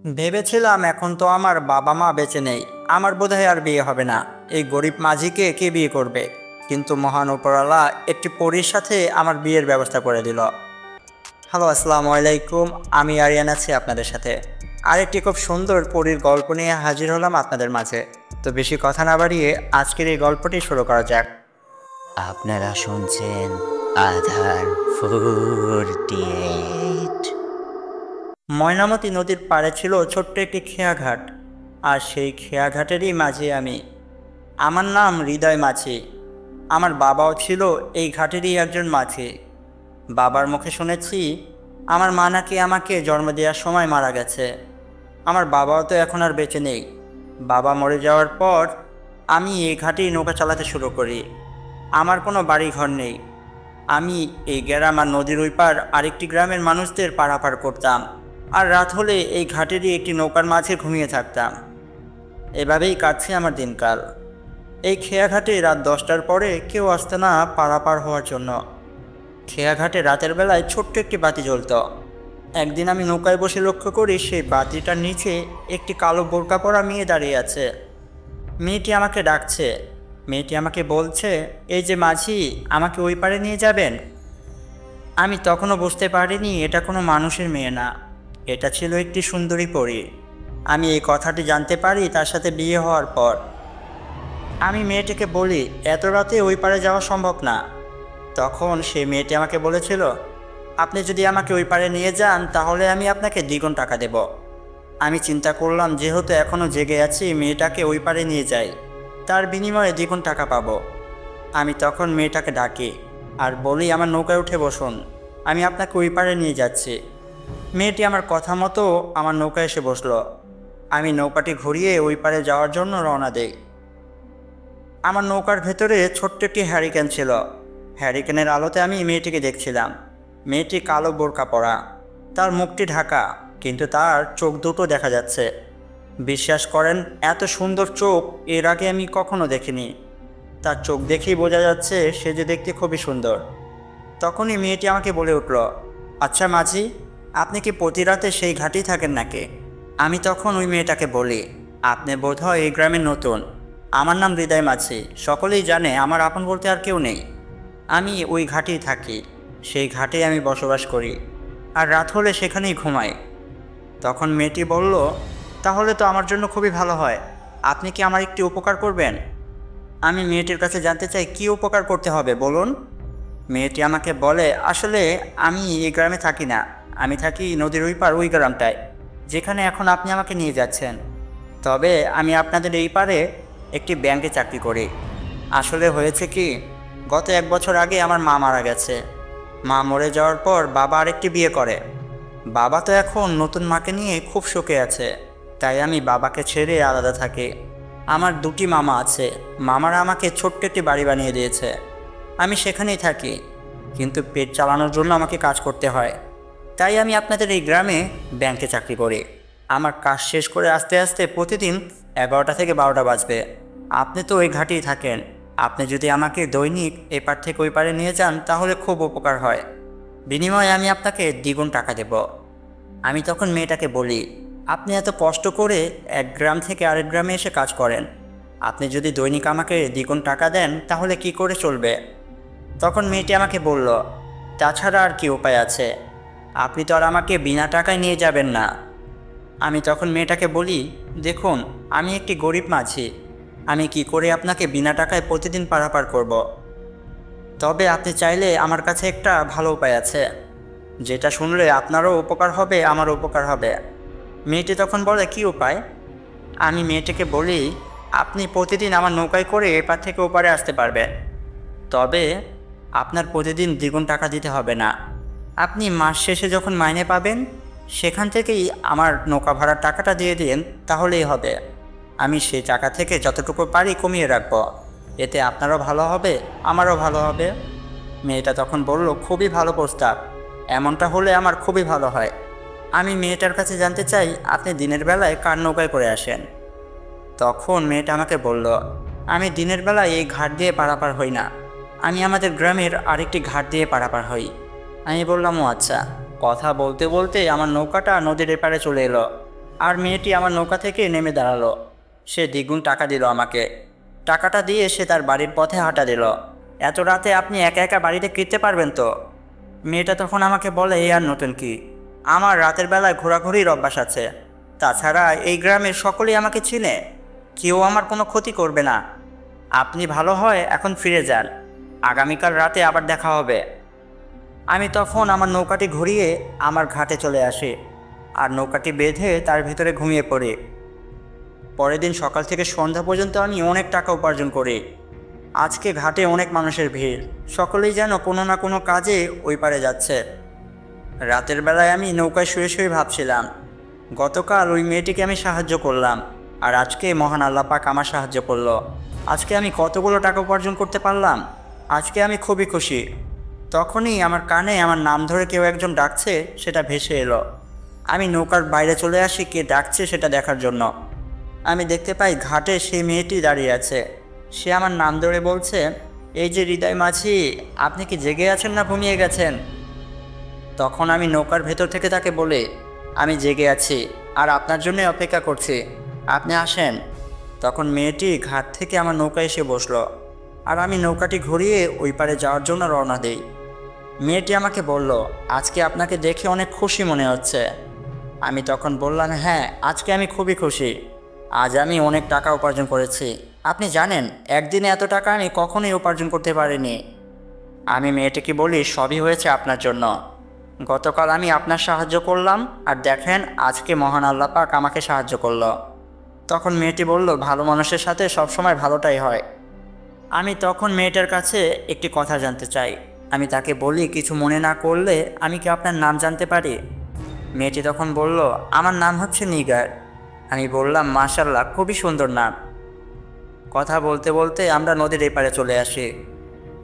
ভেবেছিলাম এখন তো আমার বাবা মা বেঁচে নেই, আমার বোধহয় আর বিয়ে হবে না। এই গরিব মাঝিকে কে বিয়ে করবে? কিন্তু মহান উপরওয়ালা একটি পরীর সাথে আমার বিয়ের ব্যবস্থা করে দিল। হ্যালো, আসসালামু আলাইকুম। আমি আরিয়ান আছি আপনাদের সাথে। আরেকটি খুব সুন্দর পরীর গল্প নিয়ে হাজির হলাম আপনাদের মাঝে। তো বেশি কথা না বাড়িয়ে আজকের এই গল্পটি শুরু করা যাক। আপনারা শুনছেন আধার 48। ময়নামতি নদীর পাড়ে ছিল ছোট্ট একটি খেয়াঘাট, আর সেই খেয়াঘাটেরই মাঝি আমি। আমার নাম হৃদয় মাঝি। আমার বাবাও ছিল এই ঘাটেরই একজন মাঝি। বাবার মুখে শুনেছি আমার মা নাকি আমাকে জন্ম দেওয়ার সময় মারা গেছে। আমার বাবাও তো এখন আর বেঁচে নেই। বাবা মরে যাওয়ার পর আমি এই ঘাটেই নৌকা চালাতে শুরু করি। আমার কোনো বাড়ি ঘর নেই। আমি এই গ্রাম আর নদীর ওই পার আরেকটি গ্রামের মানুষদের পারাপার করতাম, আর রাত হলে এই ঘাটেরই একটি নৌকার মাঝে ঘুমিয়ে থাকতাম। এভাবেই কাটছে আমার দিনকাল। এই খেয়াঘাটে রাত 10টার পরে কেউ আসতো না পারাপার হওয়ার জন্য। খেয়াঘাটে রাতের বেলায় ছোট্ট একটি বাতি জ্বলত। একদিন আমি নৌকায় বসে লক্ষ্য করি সেই বাতিটার নিচে একটি কালো বোরকা পরা মেয়ে দাঁড়িয়ে আছে। মেয়েটি আমাকে ডাকছে। মেয়েটি আমাকে বলছে, এই যে মাঝি, আমাকে ওই পারে নিয়ে যাবেন? আমি তখনও বুঝতে পারিনি এটা কোনো মানুষের মেয়ে না, এটা ছিল একটি সুন্দরী পরী। আমি এই কথাটি জানতে পারি তার সাথে বিয়ে হওয়ার পর। আমি মেয়েটিকে বলি, এত রাতে ওই পারে যাওয়া সম্ভব না। তখন সেই মেয়েটি আমাকে বলেছিল, আপনি যদি আমাকে ওই পারে নিয়ে যান তাহলে আমি আপনাকে দ্বিগুণ টাকা দেব। আমি চিন্তা করলাম যেহেতু এখনও জেগে আছি, মেয়েটাকে ওই পারে নিয়ে যাই, তার বিনিময়ে দ্বিগুণ টাকা পাবো। আমি তখন মেয়েটাকে ডাকি আর বলি, আমার নৌকায় উঠে বসুন, আমি আপনাকে ওই পারে নিয়ে যাচ্ছি। মেয়েটি আমার কথা মতো আমার নৌকায় এসে বসলো। আমি নৌকাটি ঘুরিয়ে ওই পারে যাওয়ার জন্য রওনা দেই। আমার নৌকার ভেতরে ছোট্ট একটি হ্যারিকেন ছিল। হ্যারিকেনের আলোতে আমি মেয়েটিকে দেখছিলাম। মেয়েটি কালো বোরকা পরা, তার মুখটি ঢাকা, কিন্তু তার চোখ দুটো দেখা যাচ্ছে। বিশ্বাস করেন, এত সুন্দর চোখ এর আগে আমি কখনো দেখিনি। তার চোখ দেখেই বোঝা যাচ্ছে সে যে দেখতে খুবই সুন্দর। তখনই মেয়েটি আমাকে বলে উঠল, আচ্ছা মাঝি, আপনি কি প্রতি রাতে সেই ঘাটেই থাকেন নাকি? আমি তখন ওই মেয়েটাকে বলি, আপনি বোধহয় এই গ্রামে নতুন। আমার নাম হৃদয় মাঝি, সকলেই জানে, আমার আপন বলতে আর কেউ নেই। আমি ওই ঘাটেই থাকি, সেই ঘাটেই আমি বসবাস করি, আর রাত হলে সেখানেই ঘুমাই। তখন মেয়েটি বলল, তাহলে তো আমার জন্য খুবই ভালো হয়, আপনি কি আমার একটি উপকার করবেন? আমি মেয়েটির কাছে জানতে চাই, কী উপকার করতে হবে বলুন। মেয়েটি আমাকে বলে, আসলে আমি এই গ্রামে থাকি না, আমি থাকি নদীর ওই পার ওই গ্রামটায়, যেখানে এখন আপনি আমাকে নিয়ে যাচ্ছেন। তবে আমি আপনাদের এই পারে একটি ব্যাংকে চাকরি করি। আসলে হয়েছে কি, গত 1 বছর আগে আমার মা মারা গেছে। মা মরে যাওয়ার পর বাবা আরেকটি বিয়ে করে। বাবা তো এখন নতুন মাকে নিয়ে খুব সুখে আছে, তাই আমি বাবাকে ছেড়ে আলাদা থাকি। আমার 2টি মামা আছে। মামারা আমাকে ছোট্ট একটি বাড়ি বানিয়ে দিয়েছে, আমি সেখানেই থাকি, কিন্তু পেট চালানোর জন্য আমাকে কাজ করতে হয়। তাই আমি আপনাদের এই গ্রামে ব্যাংকে চাকরি করি। আমার কাজ শেষ করে আস্তে আস্তে প্রতিদিন 11টা থেকে 12টা বাজবে। আপনি তো ওই ঘাটেই থাকেন, আপনি যদি আমাকে দৈনিক এপার থেকে ওই পারে নিয়ে যান তাহলে খুব উপকার হয়। বিনিময়ে আমি আপনাকে দ্বিগুণ টাকা দেব। আমি তখন মেয়েটাকে বলি, আপনি এত কষ্ট করে এক গ্রাম থেকে আরেক গ্রামে এসে কাজ করেন, আপনি যদি দৈনিক আমাকে দ্বিগুণ টাকা দেন তাহলে কি করে চলবে? তখন মেয়েটি আমাকে বলল, তাছাড়া আর কি উপায় আছে, আপনি তো আর আমাকে বিনা টাকায় নিয়ে যাবেন না। আমি তখন মেয়েটাকে বলি, দেখুন, আমি একটি গরিব মাঝি, আমি কি করে আপনাকে বিনা টাকায় প্রতিদিন পারাপার করব? তবে আপনি চাইলে আমার কাছে একটা ভালো উপায় আছে, যেটা শুনলে আপনারও উপকার হবে, আমারও উপকার হবে। মেয়েটি তখন বলে, কি উপায়? আমি মেয়েটিকে বলি, আপনি প্রতিদিন আমার নৌকায় করে এপার থেকে ওপারে আসতে পারবেন, তবে আপনার প্রতিদিন দ্বিগুণ টাকা দিতে হবে না। আপনি মাস শেষে যখন মাইনে পাবেন সেখান থেকেই আমার নৌকা ভাড়ার টাকাটা দিয়ে দিন, তাহলেই হবে। আমি সেই টাকা থেকে যতটুকু পারি কমিয়ে রাখব, এতে আপনারও ভালো হবে, আমারও ভালো হবে। মেয়েটা তখন বলল, খুবই ভালো প্রস্তাব, এমনটা হলে আমার খুবই ভালো হয়। আমি মেয়েটার কাছে জানতে চাই, আপনি দিনের বেলায় কার নৌকায় করে আসেন? তখন মেয়েটা আমাকে বলল, আমি দিনের বেলায় এই ঘাট দিয়ে পারাপার হই না, আমি আমাদের গ্রামের আরেকটি ঘাট দিয়ে পারাপার হই। আমি বললাম, ও আচ্ছা। কথা বলতে বলতে আমার নৌকাটা নদীর এপারে চলে এলো। আর মেয়েটি আমার নৌকা থেকে নেমে দাঁড়ালো। সে দ্বিগুণ টাকা দিল আমাকে। টাকাটা দিয়ে সে তার বাড়ির পথে হাঁটা দিল। এত রাতে আপনি একা একা বাড়িতে ফিরতে পারবেন তো? মেয়েটা তখন আমাকে বলে, এই আর নতুন কি, আমার রাতের বেলায় ঘোরাঘুরির অভ্যাস আছে। তাছাড়া এই গ্রামের সকলেই আমাকে চিনে, কেউ আমার কোনো ক্ষতি করবে না। আপনি ভালো হয় এখন ফিরে যান, আগামীকাল রাতে আবার দেখা হবে। আমি তখন আমার নৌকাটি ঘুরিয়ে আমার ঘাটে চলে আসি আর নৌকাটি বেঁধে তার ভিতরে ঘুমিয়ে পড়ি। পরের দিন সকাল থেকে সন্ধ্যা পর্যন্ত আমি অনেক টাকা উপার্জন করি। আজকে ঘাটে অনেক মানুষের ভিড়, সকলেই যেন কোনো না কোনো কাজে ওই পারে যাচ্ছে। রাতের বেলায় আমি নৌকায় শুয়ে শুয়ে ভাবছিলাম, গতকাল ওই মেয়েটিকে আমি সাহায্য করলাম, আর আজকে মহান আল্লাহ পাক আমার সাহায্য করলো। আজকে আমি কতগুলো টাকা উপার্জন করতে পারলাম। আজকে আমি খুবই খুশি। তখনই আমার কানে আমার নাম ধরে কেউ একজন ডাকছে, সেটা ভেসে এলো। আমি নৌকার বাইরে চলে আসি কে ডাকছে সেটা দেখার জন্য। আমি দেখতে পাই ঘাটে সেই মেয়েটি দাঁড়িয়ে আছে। সে আমার নাম ধরে বলছে, এই যে হৃদয় মাঝি, আপনি কি জেগে আছেন না ঘুমিয়ে গেছেন? তখন আমি নৌকার ভেতর থেকে তাকে বলি, আমি জেগে আছি আর আপনার জন্য অপেক্ষা করছি, আপনি আসেন। তখন মেয়েটি ঘাট থেকে আমার নৌকায় এসে বসলো আর আমি নৌকাটি ঘুরিয়ে ওই পারে যাওয়ার জন্য রওনা দিই। মেয়েটি আমাকে বলল, আজকে আপনাকে দেখে অনেক খুশি মনে হচ্ছে। আমি তখন বললাম, হ্যাঁ, আজকে আমি খুবই খুশি। আজ আমি অনেক টাকা উপার্জন করেছি। আপনি জানেন, একদিনে এত টাকা আমি কখনোই উপার্জন করতে পারিনি। আমি মেয়েটিকে বলি, সবই হয়েছে আপনার জন্য। গতকাল আমি আপনার সাহায্য করলাম, আর দেখেন আজকে মহান আল্লাহ পাক আমাকে সাহায্য করলো। তখন মেয়েটি বলল, ভালো মানুষের সাথে সবসময় ভালোটাই হয়। আমি তখন মেয়েটার কাছে একটি কথা জানতে চাই। আমি তাকে বলি, কিছু মনে না করলে আমি কি আপনার নাম জানতে পারি? মেয়েটি তখন বলল, আমার নাম হচ্ছে নিগার। আমি বললাম, মাশাআল্লাহ, খুবই সুন্দর নাম। কথা বলতে বলতে আমরা নদীর এপারে চলে আসি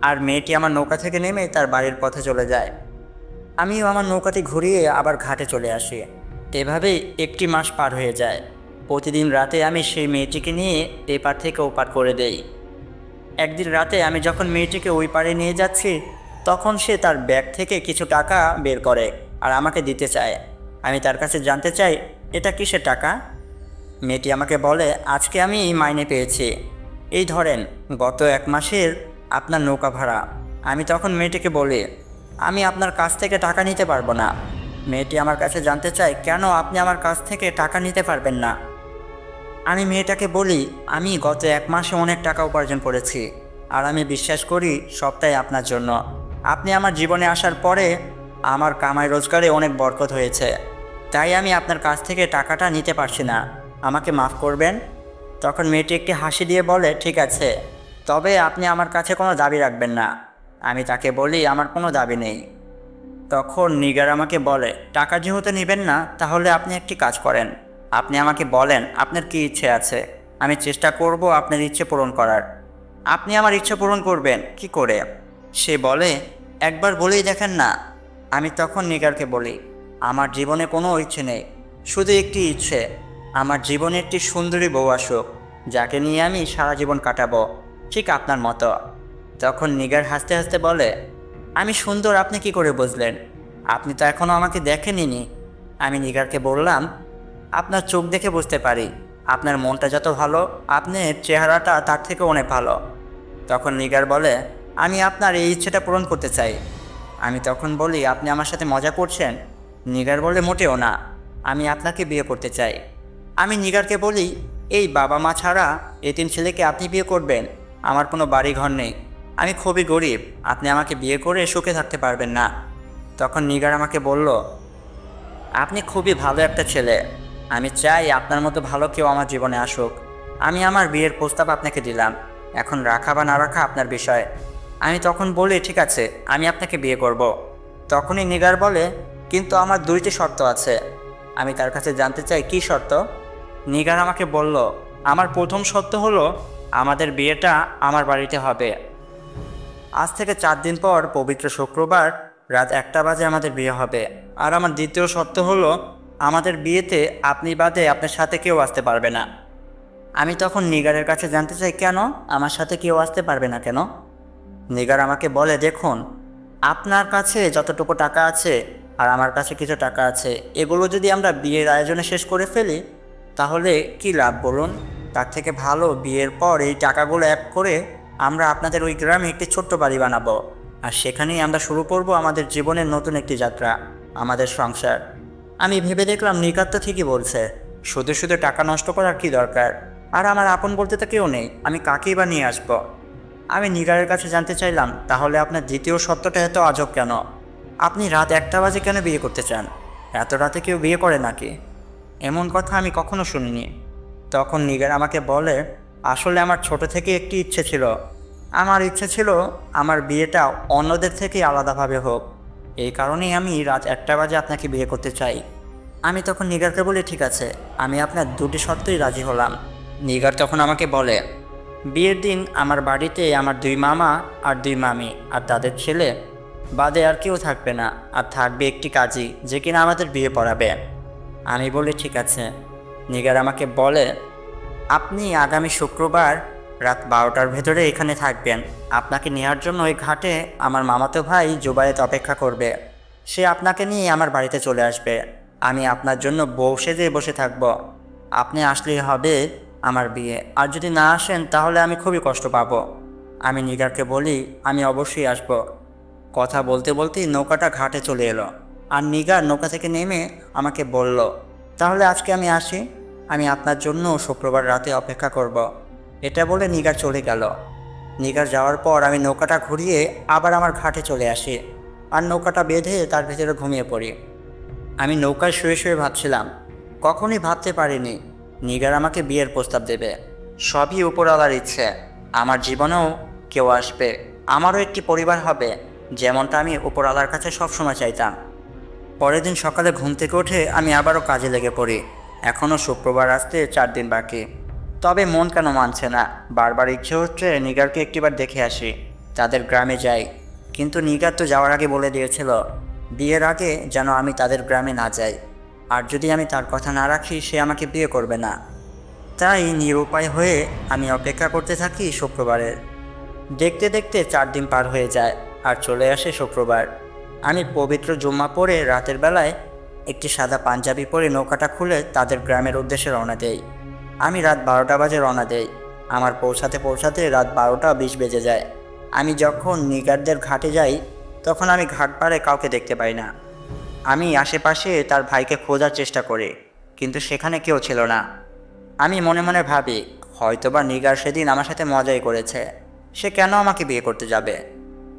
আর মেয়েটি আমার নৌকা থেকে নেমে তার বাড়ির পথে চলে যায়। আমিও আমার নৌকাটি ঘুরিয়ে আবার ঘাটে চলে আসি। এভাবেই একটি মাস পার হয়ে যায়। প্রতিদিন রাতে আমি সেই মেয়েটিকে নিয়ে এপার থেকে ওপার করে দেই। একদিন রাতে আমি যখন মেয়েটিকে ওই পারে নিয়ে যাচ্ছি, তখন সে তার ব্যাগ থেকে কিছু টাকা বের করে আর আমাকে দিতে চায়। আমি তার কাছে জানতে চাই, এটা কিসের টাকা? মেয়েটি আমাকে বলে, আজকে আমি মাইনে পেয়েছি, এই ধরেন গত এক মাসের আপনার নৌকা ভাড়া। আমি তখন মেয়েটিকে বলি, আমি আপনার কাছ থেকে টাকা নিতে পারবো না। মেয়েটি আমার কাছে জানতে চায়, কেন আপনি আমার কাছ থেকে টাকা নিতে পারবেন না? আমি মেয়েটাকে বলি, আমি গত এক মাসে অনেক টাকা উপার্জন করেছি, আর আমি বিশ্বাস করি সবটাই আপনার জন্য। আপনি আমার জীবনে আসার পরে আমার কামাই রোজগারে অনেক বরকত হয়েছে, তাই আমি আপনার কাছ থেকে টাকাটা নিতে পারছি না, আমাকে মাফ করবেন। তখন মেয়েটি একটি হাসি দিয়ে বলে, ঠিক আছে, তবে আপনি আমার কাছে কোনো দাবি রাখবেন না। আমি তাকে বলি, আমার কোনো দাবি নেই। তখন নিগার আমাকে বলে, টাকা যেহেতু নেবেন না, তাহলে আপনি একটি কাজ করেন, আপনি আমাকে বলেন আপনার কী ইচ্ছে আছে, আমি চেষ্টা করব আপনার ইচ্ছে পূরণ করার। আপনি আমার ইচ্ছে পূরণ করবেন কি করে? সে বলে, একবার বলেই দেখেন না। আমি তখন নিগারকে বলি, আমার জীবনে কোনো ইচ্ছে নেই, শুধু একটি ইচ্ছে, আমার জীবনে একটি সুন্দরী বউ আসুক, যাকে নিয়ে আমি সারা জীবন কাটাবো, ঠিক আপনার মতো। তখন নিগার হাসতে হাসতে বলে, আমি সুন্দর আপনি কি করে বুঝলেন? আপনি তো এখনও আমাকে দেখেননি। আমি নিগারকে বললাম, আপনার চোখ দেখে বুঝতে পারি, আপনার মনটা যত ভালো, আপনার চেহারাটা তার থেকে অনেক ভালো। তখন নিগার বলে, আমি আপনার এই ইচ্ছেটা পূরণ করতে চাই। আমি তখন বলি, আপনি আমার সাথে মজা করছেন? নিগার বলে, মোটেও না, আমি আপনাকে বিয়ে করতে চাই। আমি নিগারকে বলি, এই বাবা মা ছাড়া এতিম ছেলেকে আপনি বিয়ে করবেন? আমার কোনো বাড়ি ঘর নেই, আমি খুবই গরিব, আপনি আমাকে বিয়ে করে সুখে থাকতে পারবেন না। তখন নিগার আমাকে বলল, আপনি খুবই ভালো একটা ছেলে, আমি চাই আপনার মতো ভালো কেউ আমার জীবনে আসুক। আমি আমার বিয়ের প্রস্তাব আপনাকে দিলাম, এখন রাখা বা না রাখা আপনার বিষয়। আমি তখন বলি, ঠিক আছে, আমি আপনাকে বিয়ে করব। তখনই নিগার বলে, কিন্তু আমার দুইটি শর্ত আছে। আমি তার কাছে জানতে চাই, কী শর্ত? নিগার আমাকে বলল, আমার প্রথম শর্ত হলো আমাদের বিয়েটা আমার বাড়িতে হবে। আজ থেকে 4 দিন পর পবিত্র শুক্রবার রাত 1টা বাজে আমাদের বিয়ে হবে। আর আমার দ্বিতীয় শর্ত হলো আমাদের বিয়েতে আপনি বাদে আপনার সাথে কেউ আসতে পারবে না। আমি তখন নিগারের কাছে জানতে চাই, কেন আমার সাথে কেউ আসতে পারবে না কেন? নিগার আমাকে বলে, দেখুন, আপনার কাছে যতটুকু টাকা আছে আর আমার কাছে কিছু টাকা আছে। এগুলো যদি আমরা বিয়ের আয়োজনে শেষ করে ফেলি তাহলে কি লাভ বলুন? তার থেকে ভালো বিয়ের পর এই টাকাগুলো এক করে আমরা আপনাদের ওই গ্রামে একটি ছোট্ট বাড়ি বানাবো, আর সেখানেই আমরা শুরু করব আমাদের জীবনের নতুন একটি যাত্রা, আমাদের সংসার। আমি ভেবে দেখলাম নিকাত তো ঠিকই বলছে, শুধু শুধু টাকা নষ্ট করার কি দরকার? আর আমার আপন বলতে তো কেউ নেই, আমি কাকেই বা নিয়ে আসবো? আমি নিগারের কাছে জানতে চাইলাম, তাহলে আপনার দ্বিতীয় সত্যটা এত আজব কেন? আপনি রাত 1টা বাজে কেন বিয়ে করতে চান? এত রাতে কেউ বিয়ে করে নাকি? এমন কথা আমি কখনো শুনিনি। তখন নিগার আমাকে বলে, আসলে আমার ছোট থেকে একটি ইচ্ছে ছিল। আমার ইচ্ছে ছিল আমার বিয়েটা অন্যদের থেকে আলাদাভাবে হোক। এই কারণেই আমি রাত 1টা বাজে আপনাকে বিয়ে করতে চাই। আমি তখন নিগারকে বলি, ঠিক আছে, আমি আপনার দুটি শর্তেই রাজি হলাম। নিগার তখন আমাকে বলে, বিয়ের দিন আমার বাড়িতে আমার 2 মামা আর 2 মামি আর তাদের ছেলে বাদে আর কেউ থাকবে না, আর থাকবে একটি কাজী যে কিনা আমাদের বিয়ে পড়াবে। আমি বলি, ঠিক আছে। নিগার আমাকে বলে, আপনি আগামী শুক্রবার রাত 12টার ভেতরে এখানে থাকবেন। আপনাকে নেওয়ার জন্য ওই ঘাটে আমার মামাতো ভাই জুবায়েত অপেক্ষা করবে। সে আপনাকে নিয়ে আমার বাড়িতে চলে আসবে। আমি আপনার জন্য বউ সেজে বসে থাকব। আপনি আসলেই হবে আমার বিয়ে, আর যদি না আসেন তাহলে আমি খুবই কষ্ট পাবো। আমি নিগারকে বলি, আমি অবশ্যই আসব। কথা বলতে বলতেই নৌকাটা ঘাটে চলে এলো, আর নিগার নৌকা থেকে নেমে আমাকে বলল, তাহলে আজকে আমি আসি। আমি আপনার জন্য শুক্রবার রাতে অপেক্ষা করব। এটা বলে নিগার চলে গেল। নিগার যাওয়ার পর আমি নৌকাটা ঘুরিয়ে আবার আমার ঘাটে চলে আসি, আর নৌকাটা বেঁধে তার ভেতরে ঘুমিয়ে পড়ি। আমি নৌকায় শুয়ে শুয়ে ভাবছিলাম, কখনই ভাবতে পারিনি নিগার আমাকে বিয়ের প্রস্তাব দেবে। সবই উপরওয়ালার ইচ্ছে। আমার জীবনেও কেউ আসবে, আমারও একটি পরিবার হবে, যেমনটা আমি উপরওয়ালার কাছে সবসময় চাইতাম। পরের দিন সকালে ঘুম থেকে উঠে আমি আবারও কাজে লেগে পড়ি। এখনও শুক্রবার আসতে 4 দিন বাকি। তবে মন কেন মানছে না, বারবার ইচ্ছে হচ্ছে নিগারকে একটিবার দেখে আসি, তাদের গ্রামে যাই। কিন্তু নিগার তো যাওয়ার আগে বলে দিয়েছিল বিয়ের আগে যেন আমি তাদের গ্রামে না যাই, আর যদি আমি তার কথা না রাখি সে আমাকে বিয়ে করবে না। তাই নিরুপায় হয়ে আমি অপেক্ষা করতে থাকি শুক্রবারের। দেখতে দেখতে 4 দিন পার হয়ে যায়, আর চলে আসে শুক্রবার। আমি পবিত্র জুম্মা পরে রাতের বেলায় একটি সাদা পাঞ্জাবি পরে নৌকাটা খুলে তাদের গ্রামের উদ্দেশ্যে রওনা দেই। আমি রাত 12টা বাজে রওনা দেই। আমার পৌঁছাতে পৌঁছাতে রাত 12টা 20 বেজে যায়। আমি যখন নিগারদের ঘাটে যাই তখন আমি ঘাট পাড়ে কাউকে দেখতে পাই না। আমি আশেপাশে তার ভাইকে খোঁজার চেষ্টা করি, কিন্তু সেখানে কেউ ছিল না। আমি মনে মনে ভাবি, হয়তোবা নিগার সেদিন আমার সাথে মজাই করেছে, সে কেন আমাকে বিয়ে করতে যাবে?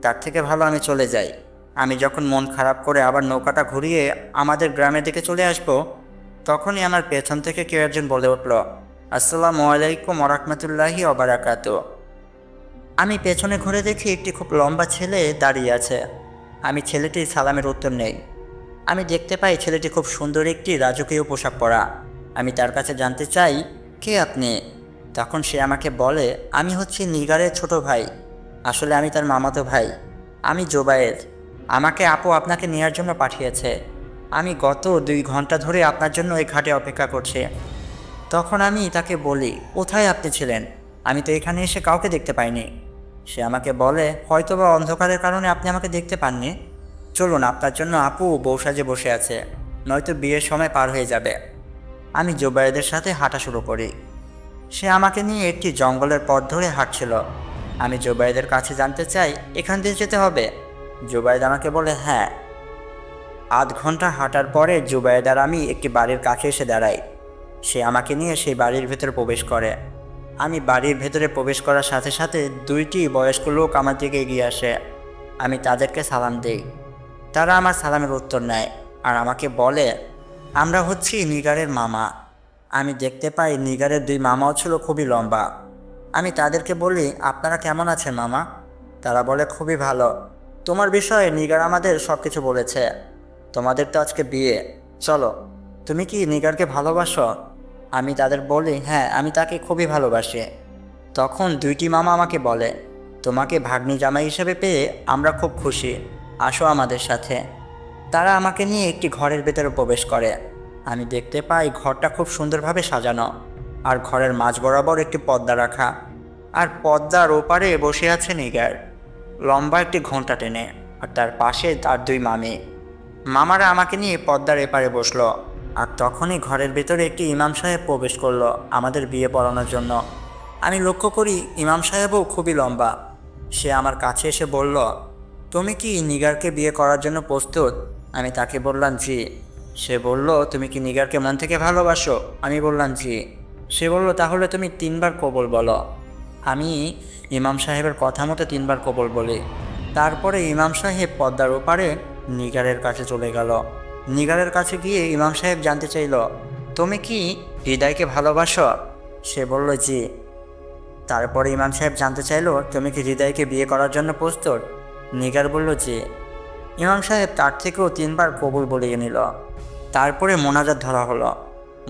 তার থেকে ভালো আমি চলে যাই। আমি যখন মন খারাপ করে আবার নৌকাটা ঘুরিয়ে আমাদের গ্রামের দিকে চলে আসব, তখনই আমার পেছন থেকে কেউ একজন বলে উঠল, আসসালামু আলাইকুম ওয়া রাহমাতুল্লাহি ওয়া বারাকাতুহু। আমি পেছনে ঘুরে দেখি একটি খুব লম্বা ছেলে দাঁড়িয়ে আছে। আমি ছেলেটির সালামের উত্তর নেই। আমি দেখতে পাই ছেলেটি খুব সুন্দর একটি রাজকীয় পোশাক পরা। আমি তার কাছে জানতে চাই, কে আপনি? তখন সে আমাকে বলে, আমি হচ্ছি নিগারের ছোট ভাই। আসলে আমি তার মামাতো ভাই। আমি জুবায়ের। আমাকে আপু আপনাকে নেওয়ার জন্য পাঠিয়েছে। আমি গত 2 ঘন্টা ধরে আপনার জন্য এই ঘাটে অপেক্ষা করছি। তখন আমি তাকে বলি, কোথায় আপনি ছিলেন? আমি তো এখানে এসে কাউকে দেখতে পাইনি। সে আমাকে বলে, হয়তোবা অন্ধকারের কারণে আপনি আমাকে দেখতে পাননি। চলুন, আপনার জন্য আপু বউ সাজে বসে আছে, নয়তো বিয়ের সময় পার হয়ে যাবে। আমি জুবায়েদের সাথে হাঁটা শুরু করি। সে আমাকে নিয়ে একটি জঙ্গলের পথ ধরে হাঁটছিল। আমি জুবায়েদের কাছে জানতে চাই, এখান দিয়ে যেতে হবে? জুবায়েদ আমাকে বলে, হ্যাঁ। আধ ঘন্টা হাঁটার পরে জুবায়েদ আর আমি একটি বাড়ির কাছে এসে দাঁড়াই। সে আমাকে নিয়ে সেই বাড়ির ভেতরে প্রবেশ করে। আমি বাড়ির ভেতরে প্রবেশ করার সাথে সাথে 2টি বয়স্ক লোক আমার দিকে এগিয়ে আসে। আমি তাদেরকে সালাম দিই। তারা আমার সালামের উত্তর নেয় আর আমাকে বলে, আমরা হচ্ছি নিগারের মামা। আমি দেখতে পাই নিগারের 2 মামাও ছিল খুবই লম্বা। আমি তাদেরকে বলি, আপনারা কেমন আছেন মামা? তারা বলে, খুবই ভালো। তোমার বিষয়ে নিগার আমাদের সব কিছু বলেছে। তোমাদের তো আজকে বিয়ে, চলো। তুমি কি নিগারকে ভালোবাসো? আমি তাদের বলি, হ্যাঁ, আমি তাকে খুবই ভালোবাসি। তখন 2টি মামা আমাকে বলে, তোমাকে ভাগ্নি জামাই হিসেবে পেয়ে আমরা খুব খুশি, আসো আমাদের সাথে। তারা আমাকে নিয়ে একটি ঘরের ভেতরে প্রবেশ করে। আমি দেখতে পাই ঘরটা খুব সুন্দরভাবে সাজানো, আর ঘরের মাঝ বরাবর একটি পর্দা রাখা, আর পর্দার ওপারে বসে আছে নিগার, লম্বা একটি ঘণ্টা টেনে, আর তার পাশে তার 2 মামি। মামারা আমাকে নিয়ে পদ্মার এপারে বসলো, আর তখনই ঘরের ভেতরে একটি ইমাম সাহেব প্রবেশ করলো আমাদের বিয়ে পড়ানোর জন্য। আমি লক্ষ্য করি ইমাম সাহেবও খুবই লম্বা। সে আমার কাছে এসে বলল, তুমি কি নিগারকে বিয়ে করার জন্য প্রস্তুত? আমি তাকে বললাম জি। সে বলল, তুমি কি নিগারকে মন থেকে ভালোবাসো? আমি বললাম জি। সে বলল, তাহলে তুমি 3বার কবুল বলো। আমি ইমাম সাহেবের কথা মতো 3বার কবুল বলি। তারপরে ইমাম সাহেব পদ্মার ওপারে নিগারের কাছে চলে গেল। নিগারের কাছে গিয়ে ইমাম সাহেব জানতে চাইল, তুমি কি হৃদয়কে ভালোবাসো? সে বলল জি। তারপরে ইমাম সাহেব জানতে চাইল, তুমি কি হৃদয়কে বিয়ে করার জন্য প্রস্তুত? নিগার বলল জি। ইমাম সাহেব তার থেকেও 3বার কবুল বলিয়ে নিল। তারপরে মোনাজাত ধরা হলো।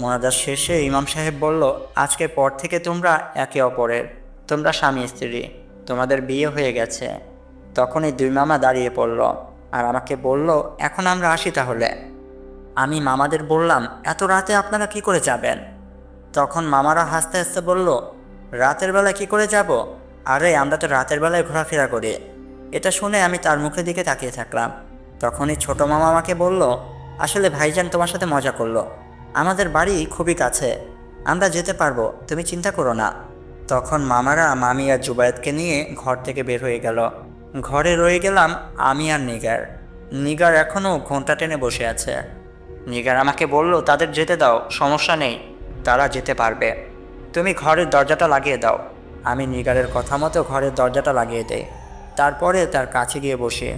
মোনাজাত শেষে ইমাম সাহেব বলল, আজকের পর থেকে তোমরা একে অপরের, তোমরা স্বামী স্ত্রী, তোমাদের বিয়ে হয়ে গেছে। তখনই 2 মামা দাঁড়িয়ে পড়ল আর আমাকে বলল, এখন আমরা আসি তাহলে। আমি মামাদের বললাম, এত রাতে আপনারা কি করে যাবেন? তখন মামারা হাসতে হাসতে বলল, রাতের বেলা কি করে যাব? আরে আমরা তো রাতের বেলায় ঘোরাফেরা করি। এটা শুনে আমি তার মুখের দিকে তাকিয়ে থাকলাম। তখনই ছোট মামা আমাকে বলল, আসলে ভাইজান তোমার সাথে মজা করলো, আমাদের বাড়ি খুবই কাছে, আমরা যেতে পারবো, তুমি চিন্তা করো না। তখন মামারা মামি আর জুবায়েদকে নিয়ে ঘর থেকে বের হয়ে গেল। ঘরে রয়ে গেলাম আমি আর নিগার। নিগার এখনও ঘোমটা টেনে বসে আছে। নিগার আমাকে বলল, তাদের যেতে দাও, সমস্যা নেই, তারা যেতে পারবে, তুমি ঘরের দরজাটা লাগিয়ে দাও। আমি নিগারের কথা মতো ঘরের দরজাটা লাগিয়ে দেই। তারপরে তার কাছে গিয়ে বসি।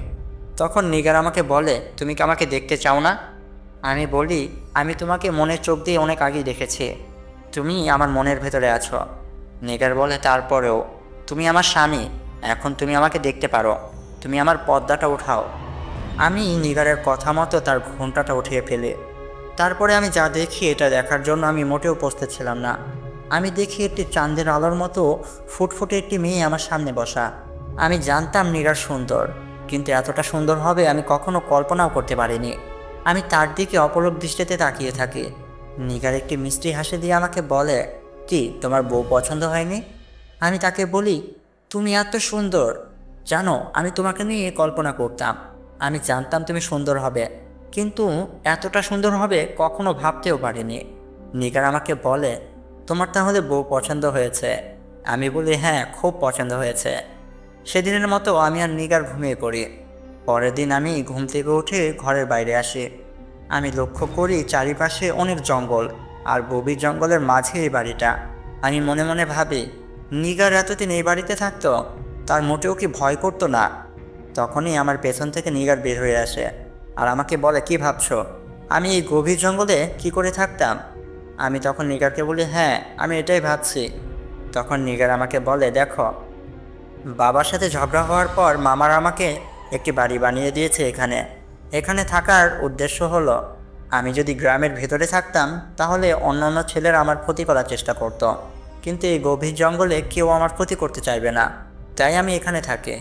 তখন নিগার আমাকে বলে, তুমি কি আমাকে দেখতে চাও না? আমি বলি, আমি তোমাকে মনের চোখ দিয়ে অনেক আগেই দেখেছি, তুমি আমার মনের ভেতরে আছো। নিগার বলে, তারপরেও তুমি আমার স্বামী, এখন তুমি আমাকে দেখতে পারো, তুমি আমার পর্দাটা উঠাও। আমি নিগারের কথা মতো তার ঘোমটাটা উঠিয়ে ফেলি। তারপরে আমি যা দেখি এটা দেখার জন্য আমি মোটেও প্রস্তুত ছিলাম না। আমি দেখি একটি চাঁদের আলোর মতো ফুটফুটে একটি মেয়ে আমার সামনে বসা। আমি জানতাম নিগার সুন্দর, কিন্তু এতটা সুন্দর হবে আমি কখনো কল্পনাও করতে পারিনি। আমি তার দিকে অপলক দৃষ্টিতে তাকিয়ে থাকি। নিগার একটি মিষ্টি হাসি দিয়ে আমাকে বলে, কি তোমার বউ পছন্দ হয়নি? আমি তাকে বলি, তুমি এত সুন্দর, জানো আমি তোমাকে নিয়ে কল্পনা করতাম, আমি জানতাম তুমি সুন্দর হবে, কিন্তু এতটা সুন্দর হবে কখনো ভাবতেও পারিনি। নিগার আমাকে বলে, তোমার তাহলে বউ পছন্দ হয়েছে? আমি বলি, হ্যাঁ খুব পছন্দ হয়েছে। সেদিনের মতো আমি আর নিগার ঘুমিয়ে পড়ি। পরের দিন আমি ঘুম থেকে উঠে ঘরের বাইরে আসি। আমি লক্ষ্য করি চারিপাশে অনেক জঙ্গল, আর গভীর জঙ্গলের মাঝে এই বাড়িটা। আমি মনে মনে ভাবি, নিগার এতদিন এই বাড়িতে থাকতো, তার মোটেও কি ভয় করতো না? তখনই আমার পেছন থেকে নিগার বের হয়ে আসে আর আমাকে বলে, কি ভাবছো আমি এই গভীর জঙ্গলে কি করে থাকতাম? আমি তখন নিগারকে বলি, হ্যাঁ আমি এটাই ভাবছি। তখন নিগার আমাকে বলে, দেখো, বাবার সাথে ঝগড়া হওয়ার পর মামার আমাকে একটি বাড়ি বানিয়ে দিয়েছে এখানে। এখানে থাকার উদ্দেশ্য হলো, আমি যদি গ্রামের ভেতরে থাকতাম তাহলে অন্যান্য ছেলেরা আমার ক্ষতি করার চেষ্টা করত, কিন্তু এই গভীর জঙ্গলে কেউ আমার ক্ষতি করতে চাইবে না, তাই আমি এখানে থাকি।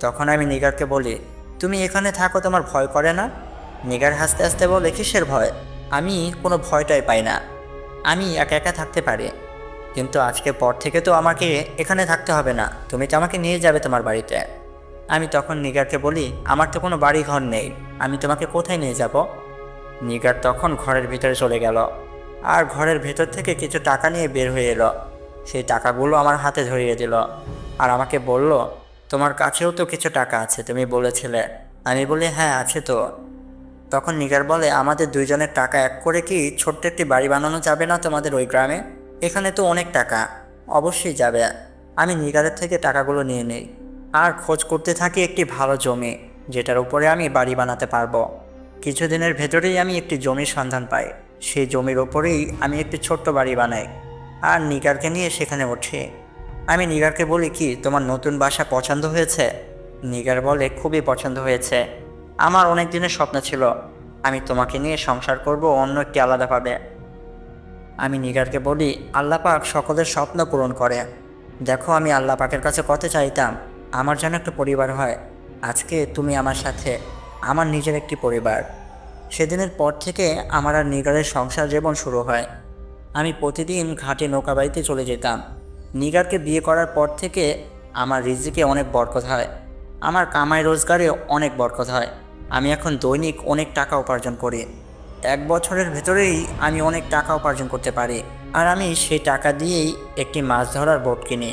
তখন আমি নিগারকে বলি, তুমি এখানে থাকো, তোমার ভয় করে না? নিগার হাসতে হাসতে বলে, কিসের ভয়? আমি কোনো ভয়টাই পাই না, আমি একা একা থাকতে পারি। কিন্তু আজকের পর থেকে তো আমাকে এখানে থাকতে হবে না, তুমি তো আমাকে নিয়ে যাবে তোমার বাড়িতে। আমি তখন নিগারকে বলি, আমার তো কোনো বাড়ি ঘর নেই, আমি তোমাকে কোথায় নিয়ে যাব? নিগার তখন ঘরের ভিতরে চলে গেল আর ঘরের ভেতর থেকে কিছু টাকা নিয়ে বের হয়ে এলো। সেই টাকাগুলো আমার হাতে ধরিয়ে দিল আর আমাকে বলল, তোমার কাছেও তো কিছু টাকা আছে, তুমি বলেছিলে। আমি বলি, হ্যাঁ আছে তো। তখন নিগার বলে, আমাদের দুইজনের টাকা এক করে কি ছোট্ট একটি বাড়ি বানানো যাবে না তোমাদের ওই গ্রামে? এখানে তো অনেক টাকা, অবশ্যই যাবে। আমি নিগারের থেকে টাকাগুলো নিয়ে নিই আর খোঁজ করতে থাকি একটি ভালো জমি, যেটার উপরে আমি বাড়ি বানাতে পারবো। কিছুদিনের ভেতরেই আমি একটি জমির সন্ধান পাই। সেই জমির ওপরেই আমি একটি ছোট্ট বাড়ি বানাই আর নিগারকে নিয়ে সেখানে উঠি। আমি নিগারকে বলি, কি তোমার নতুন বাসা পছন্দ হয়েছে? নিগার বলে, খুবই পছন্দ হয়েছে, আমার অনেক দিনের স্বপ্ন ছিল আমি তোমাকে নিয়ে সংসার করব অন্য একটি আলাদাভাবে। আমি নিগারকে বলি, আল্লাহ পাক সকলের স্বপ্ন পূরণ করে, দেখো আমি আল্লাহ পাকের কাছে কত চাইতাম আমার যেন একটা পরিবার হয়, আজকে তুমি আমার সাথে, আমার নিজের একটি পরিবার। সেদিনের পর থেকে আমার আর নিগারের সংসার জীবন শুরু হয়। আমি প্রতিদিন ঘাটে নৌকাবাড়িতে চলে যেতাম। নিগারকে বিয়ে করার পর থেকে আমার রিজিকে অনেক বরকত হয়, আমার কামাই রোজগারে অনেক বরকত হয়। আমি এখন দৈনিক অনেক টাকা উপার্জন করি। 1 বছরের ভেতরেই আমি অনেক টাকা উপার্জন করতে পারি। আর আমি সেই টাকা দিয়েই একটি মাছ ধরার বোট কিনি।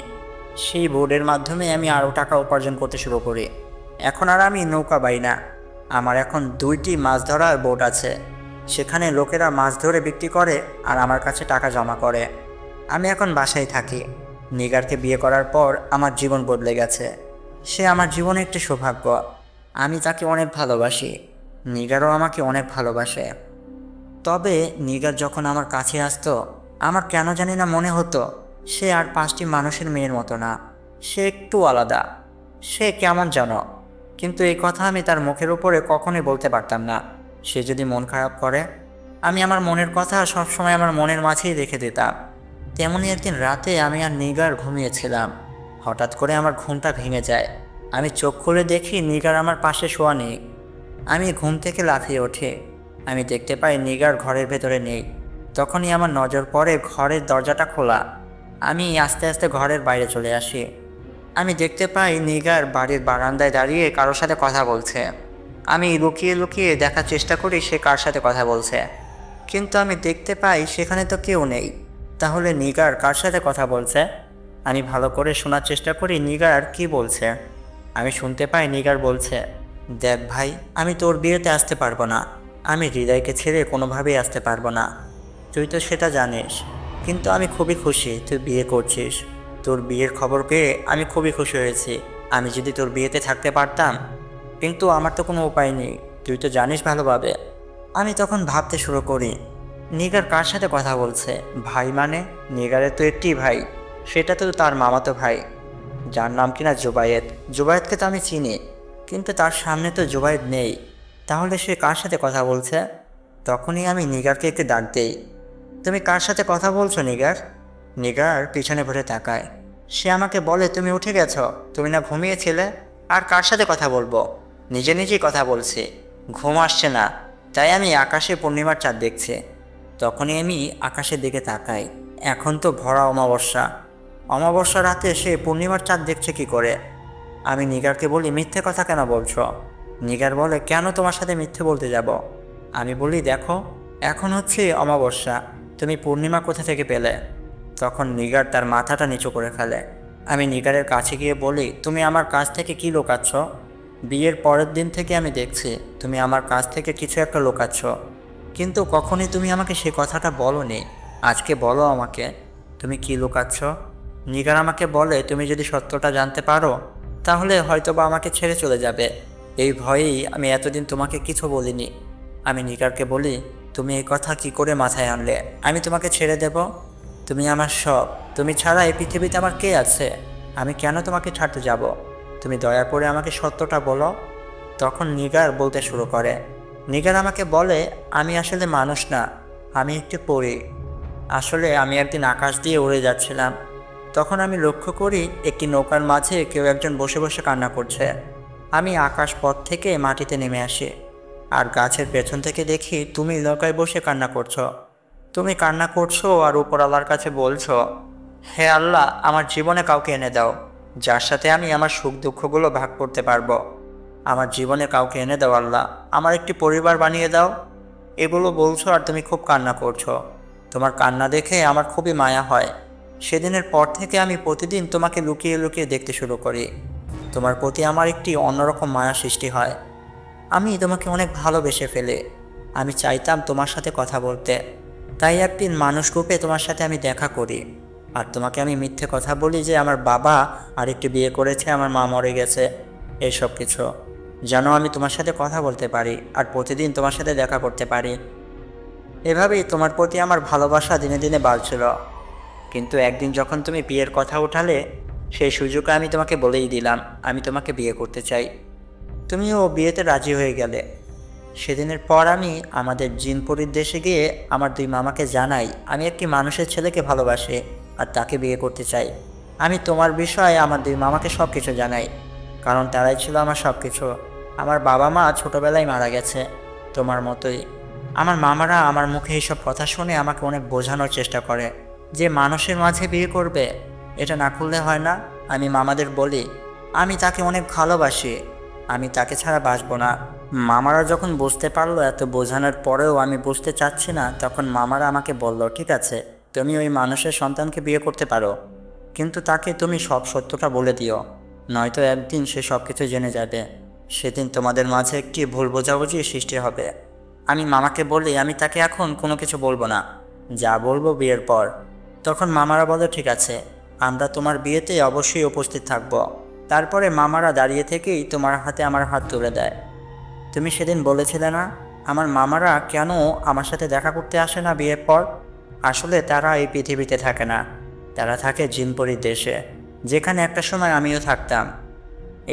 সেই বোটের মাধ্যমে আমি আরও টাকা উপার্জন করতে শুরু করি। এখন আর আমি নৌকা বাই না, আমার এখন 2টি মাছ ধরার বোট আছে। সেখানে লোকেরা মাছ ধরে বিক্রি করে আর আমার কাছে টাকা জমা করে। আমি এখন বাসায় থাকি। নিগারকে বিয়ে করার পর আমার জীবন বদলে গেছে। সে আমার জীবনে একটি সৌভাগ্য। আমি তাকে অনেক ভালোবাসি, নিগারও আমাকে অনেক ভালোবাসে। তবে নিগার যখন আমার কাছে আসতো, আমার কেন জানি না মনে হতো সে আর 5টি মানুষের মেয়ের মতো না, সে একটু আলাদা, সে কেমন জানো। কিন্তু এই কথা আমি তার মুখের উপরে কখনোই বলতে পারতাম না। সে যদি মন খারাপ করে, আমি আমার মনের কথা সবসময় আমার মনের মাঝেই রেখে দিতাম। তেমনই একদিন রাতে আমি আর নিগার ঘুমিয়েছিলাম। হঠাৎ করে আমার ঘুমটা ভেঙে যায়। আমি চোখ খুলে দেখি নিগার আমার পাশে শোয়া নেই। আমি ঘুম থেকে লাফিয়ে ওঠি। আমি দেখতে পাই নিগার ঘরের ভেতরে নেই। তখনই আমার নজর পড়ে ঘরের দরজাটা খোলা। আমি আস্তে আস্তে ঘরের বাইরে চলে আসি। আমি দেখতে পাই নিগার বাড়ির বারান্দায় দাঁড়িয়ে কারোর সাথে কথা বলছে। আমি লুকিয়ে লুকিয়ে দেখার চেষ্টা করি সে কার সাথে কথা বলছে, কিন্তু আমি দেখতে পাই সেখানে তো কেউ নেই। তাহলে নিগার কার সাথে কথা বলছে? আমি ভালো করে শোনার চেষ্টা করি নিগার কি বলছে। আমি শুনতে পাই নিগার বলছে, দেখ ভাই, আমি তোর বিয়েতে আসতে পারবো না। আমি হৃদয়কে ছেড়ে কোনোভাবেই আসতে পারবো না। তুই তো সেটা জানিস। কিন্তু আমি খুবই খুশি তুই বিয়ে করছিস। তোর বিয়ের খবর পেয়ে আমি খুবই খুশি হয়েছি। আমি যদি তোর বিয়েতে থাকতে পারতাম, কিন্তু আমার তো কোনো উপায় নেই, তুই তো জানিস ভালোভাবে। আমি তখন ভাবতে শুরু করি, নিগার কার সাথে কথা বলছে? ভাই মানে? নিগারের তো একটি ভাই, সেটা তো তার মামাতো ভাই, যার নাম কিনা জুবায়েদ। জুবায়েদকে তো আমি চিনি, কিন্তু তার সামনে তো জুবায়েদ নেই। তাহলে সে কার সাথে কথা বলছে? তখনই আমি নিগারকে একটু ডাক দেই, তুমি কার সাথে কথা বলছো নিগার? নিগার পিছনে ঘুরে তাকায়। সে আমাকে বলে, তুমি উঠে গেছো? তুমি না ঘুমিয়েছিলে? আর কার সাথে কথা বলবো? নিজে নিজেই কথা বলছি, ঘুম আসছে না, তাই আমি আকাশে পূর্ণিমার চাঁদ দেখছি। তখনই আমি আকাশের দিকে তাকাই। এখন তো ভরা অমাবস্যা। অমাবস্যা রাতে সে পূর্ণিমার চাঁদ দেখছে কি করে? আমি নিগারকে বলি, মিথ্যে কথা কেন বলছো? নিগার বলে, কেন তোমার সাথে মিথ্যে বলতে যাব? আমি বলি, দেখো, এখন হচ্ছে অমাবস্যা, তুমি পূর্ণিমা কোথা থেকে পেলে? তখন নিগার তার মাথাটা নিচু করে ফেলে। আমি নিগারের কাছে গিয়ে বলি, তুমি আমার কাছ থেকে কি লুকাচ্ছ? বিয়ের পরের দিন থেকে আমি দেখছি তুমি আমার কাছ থেকে কিছু একটা লুকাচ্ছ, কিন্তু কখনই তুমি আমাকে সে কথাটা বলোনি। আজকে বলো আমাকে, তুমি কি লুকাচ্ছ? নিগার আমাকে বলে, তুমি যদি সত্যটা জানতে পারো তাহলে হয়তোবা আমাকে ছেড়ে চলে যাবে। এই ভয়েই আমি এতদিন তোমাকে কিছু বলিনি। আমি নিগারকে বলি, তুমি এই কথা কি করে মাথায় আনলে আমি তোমাকে ছেড়ে দেব? তুমি আমার সব, তুমি ছাড়া এই পৃথিবীতে আমার কে আছে? আমি কেন তোমাকে ছাড়তে যাব? তুমি দয়া করে আমাকে সত্যটা বলো। তখন নিগার বলতে শুরু করে। নিগার আমাকে বলে, আমি আসলে মানুষ না, আমি একটি পরী। আসলে আমি একদিন আকাশ দিয়ে উড়ে যাচ্ছিলাম, তখন আমি লক্ষ্য করি একটি নৌকার মাঝে কেউ একজন বসে বসে কান্না করছে। আমি আকাশ পথ থেকে মাটিতে নেমে আসি, আর গাছের পেছন থেকে দেখি তুমি নৌকায় বসে কান্না করছো। তুমি কান্না করছো আর উপরওয়ালার কাছে বলছো, হে আল্লাহ, আমার জীবনে কাউকে এনে দাও যার সাথে আমি আমার সুখ দুঃখগুলো ভাগ করতে পারবো। আমার জীবনে কাউকে এনে দাও আল্লাহ, আমার একটি পরিবার বানিয়ে দাও। এগুলো বলছো আর তুমি খুব কান্না করছো। তোমার কান্না দেখে আমার খুবই মায়া হয়। সেদিনের পর থেকে আমি প্রতিদিন তোমাকে লুকিয়ে লুকিয়ে দেখতে শুরু করি। তোমার প্রতি আমার একটি অন্যরকম মায়া সৃষ্টি হয়। আমি তোমাকে অনেক ভালোবেসে ফেলি। আমি চাইতাম তোমার সাথে কথা বলতে, তাই একদিন মানুষ রূপে তোমার সাথে আমি দেখা করি। আর তোমাকে আমি মিথ্যে কথা বলি যে আমার বাবা আরেকটি বিয়ে করেছে, আমার মা মরে গেছে, এইসব কিছু, যেন আমি তোমার সাথে কথা বলতে পারি আর প্রতিদিন তোমার সাথে দেখা করতে পারি। এভাবেই তোমার প্রতি আমার ভালোবাসা দিনে দিনে বাড়ছিল। কিন্তু একদিন যখন তুমি বিয়ের কথা উঠালে, সেই সুযোগে আমি তোমাকে বলেই দিলাম আমি তোমাকে বিয়ে করতে চাই। তুমিও বিয়েতে রাজি হয়ে গেলে। সেদিনের পর আমি আমাদের জিনপুরীর দেশে গিয়ে আমার 2 মামাকে জানাই আমি একটি মানুষের ছেলেকে ভালোবাসি আর তাকে বিয়ে করতে চাই। আমি তোমার বিষয়ে আমার 2 মামাকে সব কিছু জানাই, কারণ তারাই ছিল আমার সব কিছু। আমার বাবা মা ছোটোবেলায় মারা গেছে, তোমার মতোই। আমার মামারা আমার মুখে এইসব কথা শুনে আমাকে অনেক বোঝানোর চেষ্টা করে যে মানুষের মাঝে বিয়ে করবে, এটা না করলে হয় না। আমি মামাদের বলি আমি তাকে অনেক ভালোবাসি, আমি তাকে ছাড়া বাঁচব না। মামারা যখন বুঝতে পারলো এত বোঝানোর পরেও আমি বুঝতে চাচ্ছি না, তখন মামারা আমাকে বলল, ঠিক আছে তুমি ওই মানুষের সন্তানকে বিয়ে করতে পারো, কিন্তু তাকে তুমি সব সত্যটা বলে দিও, নয়তো একদিন সে সব কিছু জেনে যাবে। সেদিন তোমাদের মাঝে একটি ভুল বোঝাবুঝি সৃষ্টি হবে। আমি মামাকে বলি আমি তাকে এখন কোনো কিছু বলবো না, যা বলবো বিয়ের পর। তখন মামারা বলে, ঠিক আছে আমরা তোমার বিয়েতে অবশ্যই উপস্থিত থাকব। তারপরে মামারা দাঁড়িয়ে থেকেই তোমার হাতে আমার হাত তুলে দেয়। তুমি সেদিন বলেছিলে না আমার মামারা কেন আমার সাথে দেখা করতে আসে না বিয়ের পর? আসলে তারা এই পৃথিবীতে থাকে না, তারা থাকে জিনপরির দেশে, যেখানে একটা সময় আমিও থাকতাম।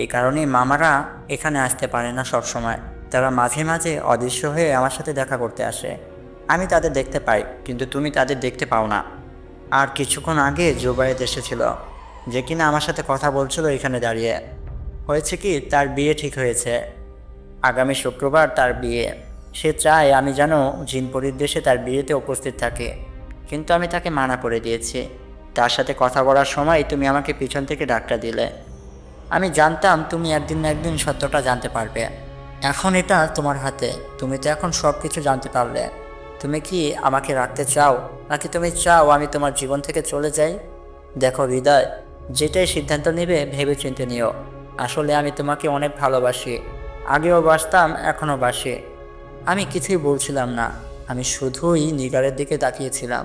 এই কারণেই মামারা এখানে আসতে পারে না সব সময়। তারা মাঝে মাঝে অদৃশ্য হয়ে আমার সাথে দেখা করতে আসে। আমি তাদের দেখতে পাই, কিন্তু তুমি তাদের দেখতে পাও না। আর কিছুক্ষণ আগে জুবায়েদ এসেছিল, যে কিনা আমার সাথে কথা বলছিল এখানে দাঁড়িয়ে। হয়েছে কি, তার বিয়ে ঠিক হয়েছে, আগামী শুক্রবার তার বিয়ে। সে চায় আমি যেন জিনপরির দেশে তার বিয়েতে উপস্থিত থাকি, কিন্তু আমি তাকে মানা করে দিয়েছি। তার সাথে কথা বলার সময় তুমি আমাকে পিছন থেকে ডাকটা দিলে। আমি জানতাম তুমি একদিন না একদিন সত্যটা জানতে পারবে। এখন এটা তোমার হাতে, তুমি তো এখন সব কিছু জানতে পারলে। তুমি কি আমাকে রাখতে চাও, নাকি তুমি চাও আমি তোমার জীবন থেকে চলে যাই? দেখো হৃদয়, যেটাই সিদ্ধান্ত নেবে ভেবে চিন্তে নিও। আসলে আমি তোমাকে অনেক ভালোবাসি, আগেও বাসতাম, এখনও বাসি। আমি কিছুই বলছিলাম না, আমি শুধুই নিগারের দিকে তাকিয়েছিলাম।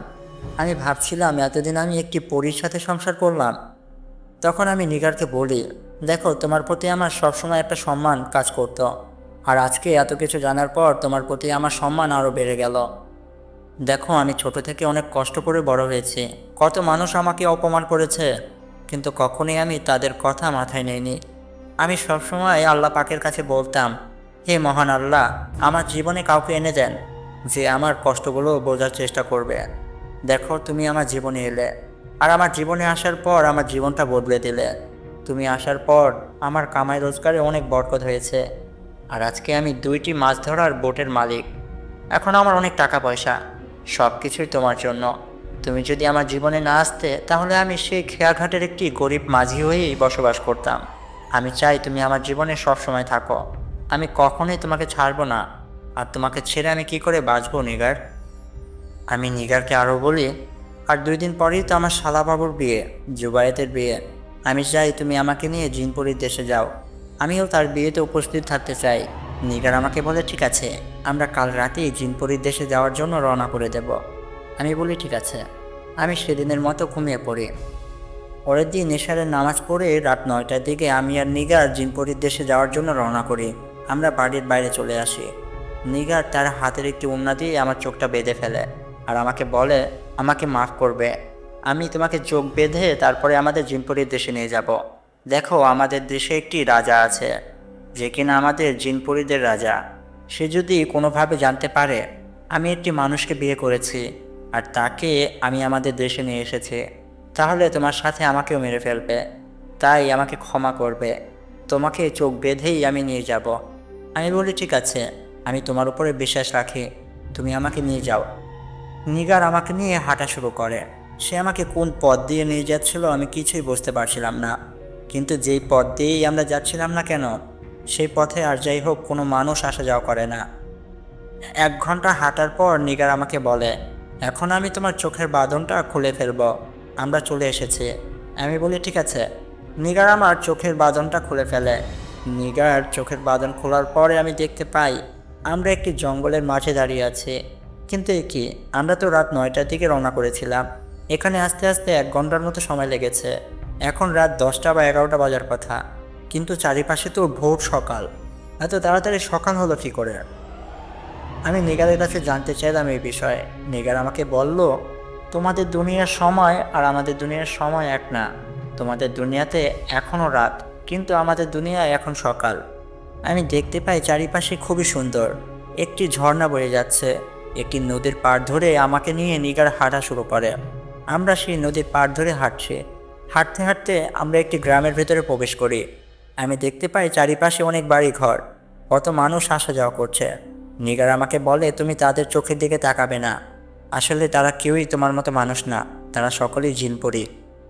আমি ভাবছিলাম এতদিন আমি একটি পরীর সাথে সংসার করলাম। তখন আমি নিগারকে বলি, দেখো তোমার প্রতি আমার সবসময় একটা সম্মান কাজ করতো, আর আজকে এত কিছু জানার পর তোমার প্রতি আমার সম্মান আরও বেড়ে গেল। দেখো আমি ছোট থেকে অনেক কষ্ট করে বড় হয়েছি, কত মানুষ আমাকে অপমান করেছে, কিন্তু কখনোই আমি তাদের কথা মাথায় নেইনি। আমি সবসময় আল্লাহ পাকের কাছে বলতাম, হে মহান আল্লাহ, আমার জীবনে কাউকে এনে দেন যে আমার কষ্টগুলো বোঝার চেষ্টা করবে। দেখো তুমি আমার জীবনে এলে, আর আমার জীবনে আসার পর আমার জীবনটা বদলে দিলে। তুমি আসার পর আমার কামাই রোজগারে অনেক বরকত হয়েছে, আর আজকে আমি 2টি মাছ ধরার বোটের মালিক। এখন আমার অনেক টাকা পয়সা, সব কিছুই তোমার জন্য। তুমি যদি আমার জীবনে না আসতে, তাহলে আমি সেই খেয়াঘাটের একটি গরিব মাঝি হয়েই বসবাস করতাম। আমি চাই তুমি আমার জীবনে সব সময় থাকো, আমি কখনোই তোমাকে ছাড়বো না। আর তোমাকে ছেড়ে আমি কি করে বাঁচবো নিগার? আমি নিগারকে আরও বলি, আর 2 দিন পরেই তো আমার শালাবাবুর বিয়ে, জুবায়েতের বিয়ে। আমি চাই তুমি আমাকে নিয়ে জিনপুরীর দেশে যাও, আমিও তার বিয়েতে উপস্থিত থাকতে চাই। নিগার আমাকে বলে, ঠিক আছে আমরা কাল রাতেই জিনপুরীর দেশে যাওয়ার জন্য রওনা করে দেব। আমি বলি, ঠিক আছে। আমি সেদিনের মতো ঘুমিয়ে পড়ি। পরের দিন এশারের নামাজ পড়ে রাত 9টার দিকে আমি আর নিগার জিনপুরীর দেশে যাওয়ার জন্য রওনা করি। আমরা বাড়ির বাইরে চলে আসি। নিগার তার হাতের একটি ওড়না দিয়ে আমার চোখটা বেঁধে ফেলে, আর আমাকে বলে আমাকে মাফ করবে, আমি তোমাকে চোখ বেঁধে তারপরে আমাদের জিনপুরীর দেশে নিয়ে যাব। দেখো আমাদের দেশে একটি রাজা আছে, যে কিনা আমাদের জিনপুরীদের রাজা। সে যদি কোনোভাবে জানতে পারে আমি একটি মানুষকে বিয়ে করেছি আর তাকে আমি আমাদের দেশে নিয়ে এসেছি, তাহলে তোমার সাথে আমাকেও মেরে ফেলবে। তাই আমাকে ক্ষমা করবে, তোমাকে চোখ বেঁধেই আমি নিয়ে যাব। আমি বলি, ঠিক আছে আমি তোমার উপরে বিশ্বাস রাখি, তুমি আমাকে নিয়ে যাও। নিগার আমাকে নিয়ে হাঁটা শুরু করে। সে আমাকে কোন পথ দিয়ে নিয়ে যাচ্ছিল আমি কিছুই বুঝতে পারছিলাম না, কিন্তু যেই পথ দিয়েই আমরা যাচ্ছিলাম না কেন, সেই পথে আর যাই হোক কোনো মানুষ আসা যাওয়া করে না। 1 ঘন্টা হাঁটার পর নিগার আমাকে বলে, এখন আমি তোমার চোখের বাঁধনটা খুলে ফেলব, আমরা চলে এসেছি। আমি বলি, ঠিক আছে। নিগার আমার চোখের বাঁধনটা খুলে ফেলে। নিগার চোখের বাঁধন খোলার পরে আমি দেখতে পাই আমরা একটি জঙ্গলের মাঝে দাঁড়িয়ে আছি। কিন্তু এ কি, আমরা তো রাত 9টার দিকে রওনা করেছিলাম, এখানে আসতে আসতে 1 ঘন্টার মতো সময় লেগেছে। এখন রাত 10টা বা 11টা বাজার কথা, কিন্তু চারিপাশে তো ভোর সকাল। এত তাড়াতাড়ি সকাল হলো কী করে? আমি নিগারের কাছে জানতে চাইলাম এই বিষয়ে। নিগার আমাকে বলল, তোমাদের দুনিয়ার সময় আর আমাদের দুনিয়ার সময় এক না। তোমাদের দুনিয়াতে এখনও রাত, কিন্তু আমাদের দুনিয়ায় এখন সকাল। আমি দেখতে পাই চারিপাশে খুবই সুন্দর, একটি ঝর্ণা বয়ে যাচ্ছে। একটি নদীর পাড় ধরে আমাকে নিয়ে নিগার হাঁটা শুরু করে। আমরা সেই নদীর পাড় ধরে হাঁটছি। হাঁটতে হাঁটতে আমরা একটি গ্রামের ভেতরে প্রবেশ করি। আমি দেখতে পাই চারিপাশে অনেক বাড়ি ঘর, কত মানুষ আসা যাওয়া করছে। নিগার আমাকে বলে, তুমি তাদের চোখের দিকে তাকাবে না, আসলে তারা কেউই তোমার মতো মানুষ না, তারা সকলেই জিনপরি।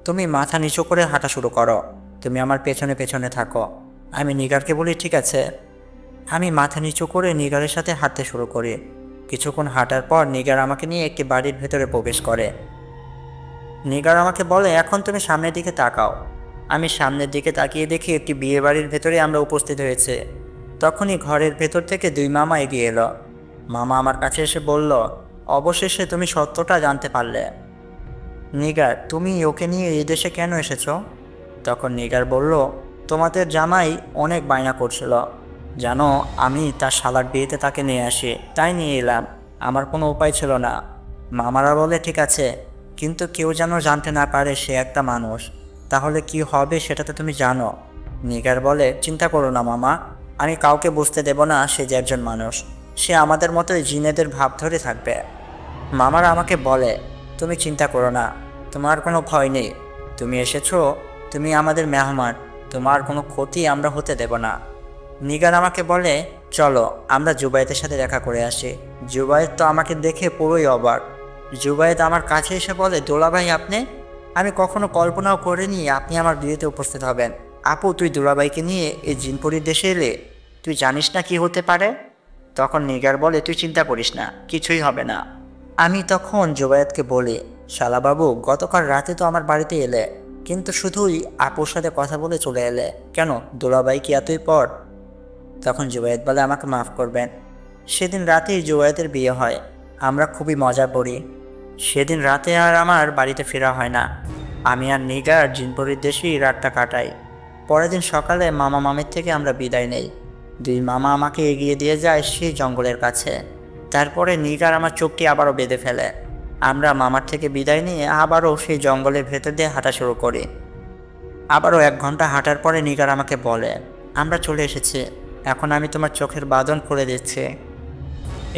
তুমি মাথা নিচু করে হাঁটা শুরু করো, তুমি আমার পেছনে পেছনে থাকো। আমি নিগারকে বলি, ঠিক আছে। আমি মাথা নিচু করে নিগারের সাথে হাঁটতে শুরু করি। কিছুক্ষণ হাঁটার পর নিগার আমাকে নিয়ে একটি বাড়ির ভেতরে প্রবেশ করে। নিগার আমাকে বলে, এখন তুমি সামনের দিকে তাকাও। আমি সামনের দিকে তাকিয়ে দেখি একটি বিয়ে বাড়ির ভেতরে আমরা উপস্থিত হয়েছে। তখনই ঘরের ভেতর থেকে দুই মামা এগিয়ে এলো। মামা আমার কাছে এসে বলল, অবশেষে তুমি সত্যটা জানতে পারলে। নিগার, তুমি ওকে নিয়ে এই দেশে কেন এসেছো? তখন নিগার বলল, তোমাদের জামাই অনেক বায়না করছিল, জানো আমি তার শালার বিয়েতে তাকে নিয়ে আসি, তাই নিয়ে এলাম। আমার কোনো উপায় ছিল না। মামারা বলে, ঠিক আছে, কিন্তু কেউ যেন জানতে না পারে সে একটা মানুষ। তাহলে কি হবে সেটা তো তুমি জানো। নিগার বলে, চিন্তা করো না মামা, আমি কাউকে বুঝতে দেব না সে যে একজন মানুষ। সে আমাদের মতোই জিনেদের ভাব ধরে থাকবে। মামারা আমাকে বলে, তুমি চিন্তা করো না, তোমার কোনো ভয় নেই। তুমি এসেছো, তুমি আমাদের মেহমান, তোমার কোনো ক্ষতি আমরা হতে দেব না। নিগার আমাকে বলে, চলো আমরা জুবায়েতের সাথে দেখা করে আসি। জুবায়েত তো আমাকে দেখে পুরোই অবাক। জুবায়েত আমার কাছে এসে বলে, দোলাভাই আপনি? আমি কখনো কল্পনাও করিনি আপনি আমার বিয়েতে উপস্থিত হবেন। আপু, তুই দুলাভাইকে নিয়ে এই জিনপুরীর দেশে এলে, তুই জানিস না কি হতে পারে? তখন নিগার বলে, তুই চিন্তা করিস না, কিছুই হবে না। আমি তখন জুবায়েতকে বলি, শালাবাবু, গতকাল রাতে তো আমার বাড়িতে এলে, কিন্তু শুধুই আপুর সাথে কথা বলে চলে এলে কেন? দুলাভাই কি এতই পর? তখন জুবায়েত বলে, আমাকে মাফ করবেন, সেদিন রাতেই জুবায়েতের বিয়ে হয়। আমরা খুবই মজা করি। সেদিন রাতে আর আমার বাড়িতে ফেরা হয় না। আমি আর নিগার জিনপুরীর দেশেই রাতটা কাটাই। পরের দিন সকালে মামা মামির থেকে আমরা বিদায় নেই। দুই মামা আমাকে এগিয়ে দিয়ে যায় সেই জঙ্গলের কাছে। তারপরে নিগার আমার চোখটি আবারও বেঁধে ফেলে। আমরা মামার থেকে বিদায় নিয়ে আবারও সেই জঙ্গলের ভেতর দিয়ে হাঁটা শুরু করি। আবারও 1 ঘন্টা হাঁটার পরে নিগার আমাকে বলে, আমরা চলে এসেছি, এখন আমি তোমার চোখের বাঁধন খুলে দিচ্ছি।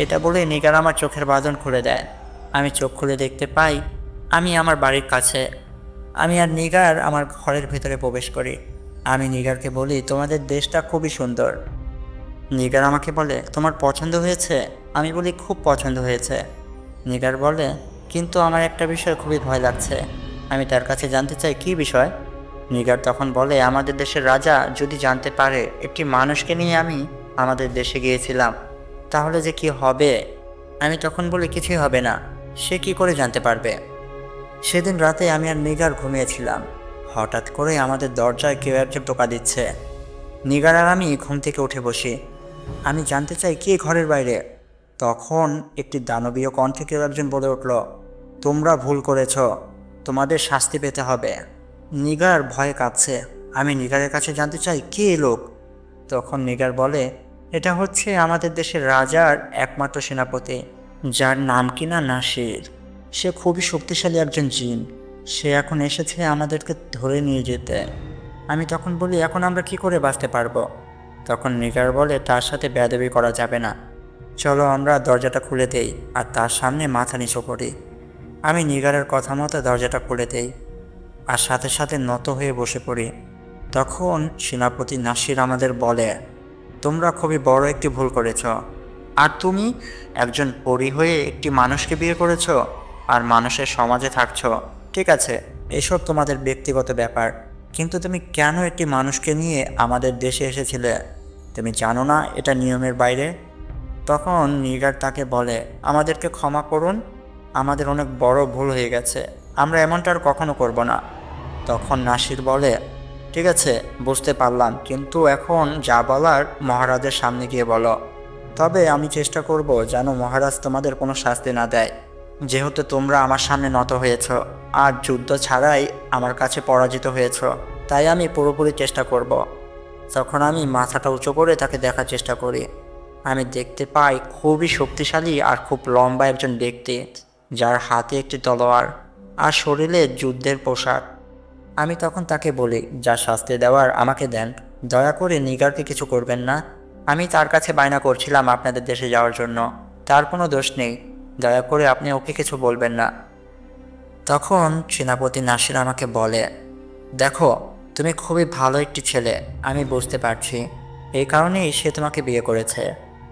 এটা বলে নিগার আমার চোখের বাঁধন খুলে দেয়। আমি চোখ খুলে দেখতে পাই আমি আমার বাড়ির কাছে। আমি আর নিগার আমার ঘরের ভেতরে প্রবেশ করি। আমি নিগারকে বলি, তোমাদের দেশটা খুবই সুন্দর। নিগার আমাকে বলে, তোমার পছন্দ হয়েছে? আমি বলি, খুব পছন্দ হয়েছে। নিগার বলে, কিন্তু আমার একটা বিষয় খুবই ভয় লাগছে। আমি তার কাছে জানতে চাই, কী বিষয়? নিগার তখন বলে, আমাদের দেশের রাজা যদি জানতে পারে একটি মানুষকে নিয়ে আমি আমাদের দেশে গিয়েছিলাম, তাহলে যে কি হবে। আমি তখন বলি, কিছুই হবে না, সে কি করে জানতে পারবে? সেদিন রাতে আমি আর নিগার ঘুমিয়েছিলাম। হঠাৎ করে আমাদের দরজায় কেউ একজন টোকা দিচ্ছে। নিগার আর আমি ঘুম থেকে উঠে বসি। আমি জানতে চাই কে ঘরের বাইরে। তখন একটি দানবীয় কণ্ঠে কেউ একজন বলে উঠল, তোমরা ভুল করেছ, তোমাদের শাস্তি পেতে হবে। নিগার ভয়ে কাঁপছে। আমি নিগারের কাছে জানতে চাই, কে এই লোক? তখন নিগার বলে, এটা হচ্ছে আমাদের দেশের রাজার একমাত্র সেনাপতি, যার নাম কিনা নাসির। সে খুবই শক্তিশালী একজন জিন। সে এখন এসেছে আমাদেরকে ধরে নিয়ে যেতে। আমি তখন বলি, এখন আমরা কি করে বাঁচতে পারবো? তখন নিগার বলে, তার সাথে বেয়াদবি করা যাবে না, চলো আমরা দরজাটা খুলে দেই আর তার সামনে মাথা নিচু করি। আমি নিগারের কথা মতো দরজাটা খুলে দেই আর সাথে সাথে নত হয়ে বসে পড়ি। তখন সেনাপতি নাসির আমাদের বলে, তোমরা খুবই বড় একটি ভুল করেছ। আর তুমি একজন পরী হয়ে একটি মানুষকে বিয়ে করেছ আর মানুষের সমাজে থাকছ। ঠিক আছে, এসব তোমাদের ব্যক্তিগত ব্যাপার, কিন্তু তুমি কেন একটি মানুষকে নিয়ে আমাদের দেশে এসেছিলে? তুমি জানো না এটা নিয়মের বাইরে? তখন নিগার তাকে বলে, আমাদেরকে ক্ষমা করুন, আমাদের অনেক বড় ভুল হয়ে গেছে, আমরা এমনটা আর কখনো করব না। তখন নাসির বলে, ঠিক আছে, বুঝতে পারলাম, কিন্তু এখন যা বলার মহারাজের সামনে গিয়ে বলো। তবে আমি চেষ্টা করব যেন মহারাজ তোমাদের কোনো শাস্তি না দেয়, যেহেতু তোমরা আমার সামনে নত হয়েছ আর যুদ্ধ ছাড়াই আমার কাছে পরাজিত হয়েছ, তাই আমি পুরোপুরি চেষ্টা করব। তখন আমি মাথাটা উঁচু করে তাকে দেখার চেষ্টা করি। আমি দেখতে পাই খুবই শক্তিশালী আর খুব লম্বা একজন ব্যক্তি, যার হাতে একটি তলোয়ার আর শরীরে যুদ্ধের পোশাক। আমি তখন তাকে বলি, যা শাস্তি দেওয়ার আমাকে দেন, দয়া করে নিগারকে কিছু করবেন না। আমি তার কাছে বায়না করছিলাম আপনাদের দেশে যাওয়ার জন্য, তার কোনো দোষ নেই, দয়া করে আপনি ওকে কিছু বলবেন না। তখন সেনাপতি নাসির আমাকে বলে, দেখো, তুমি খুবই ভালো একটি ছেলে, আমি বুঝতে পারছি, এই কারণেই সে তোমাকে বিয়ে করেছে।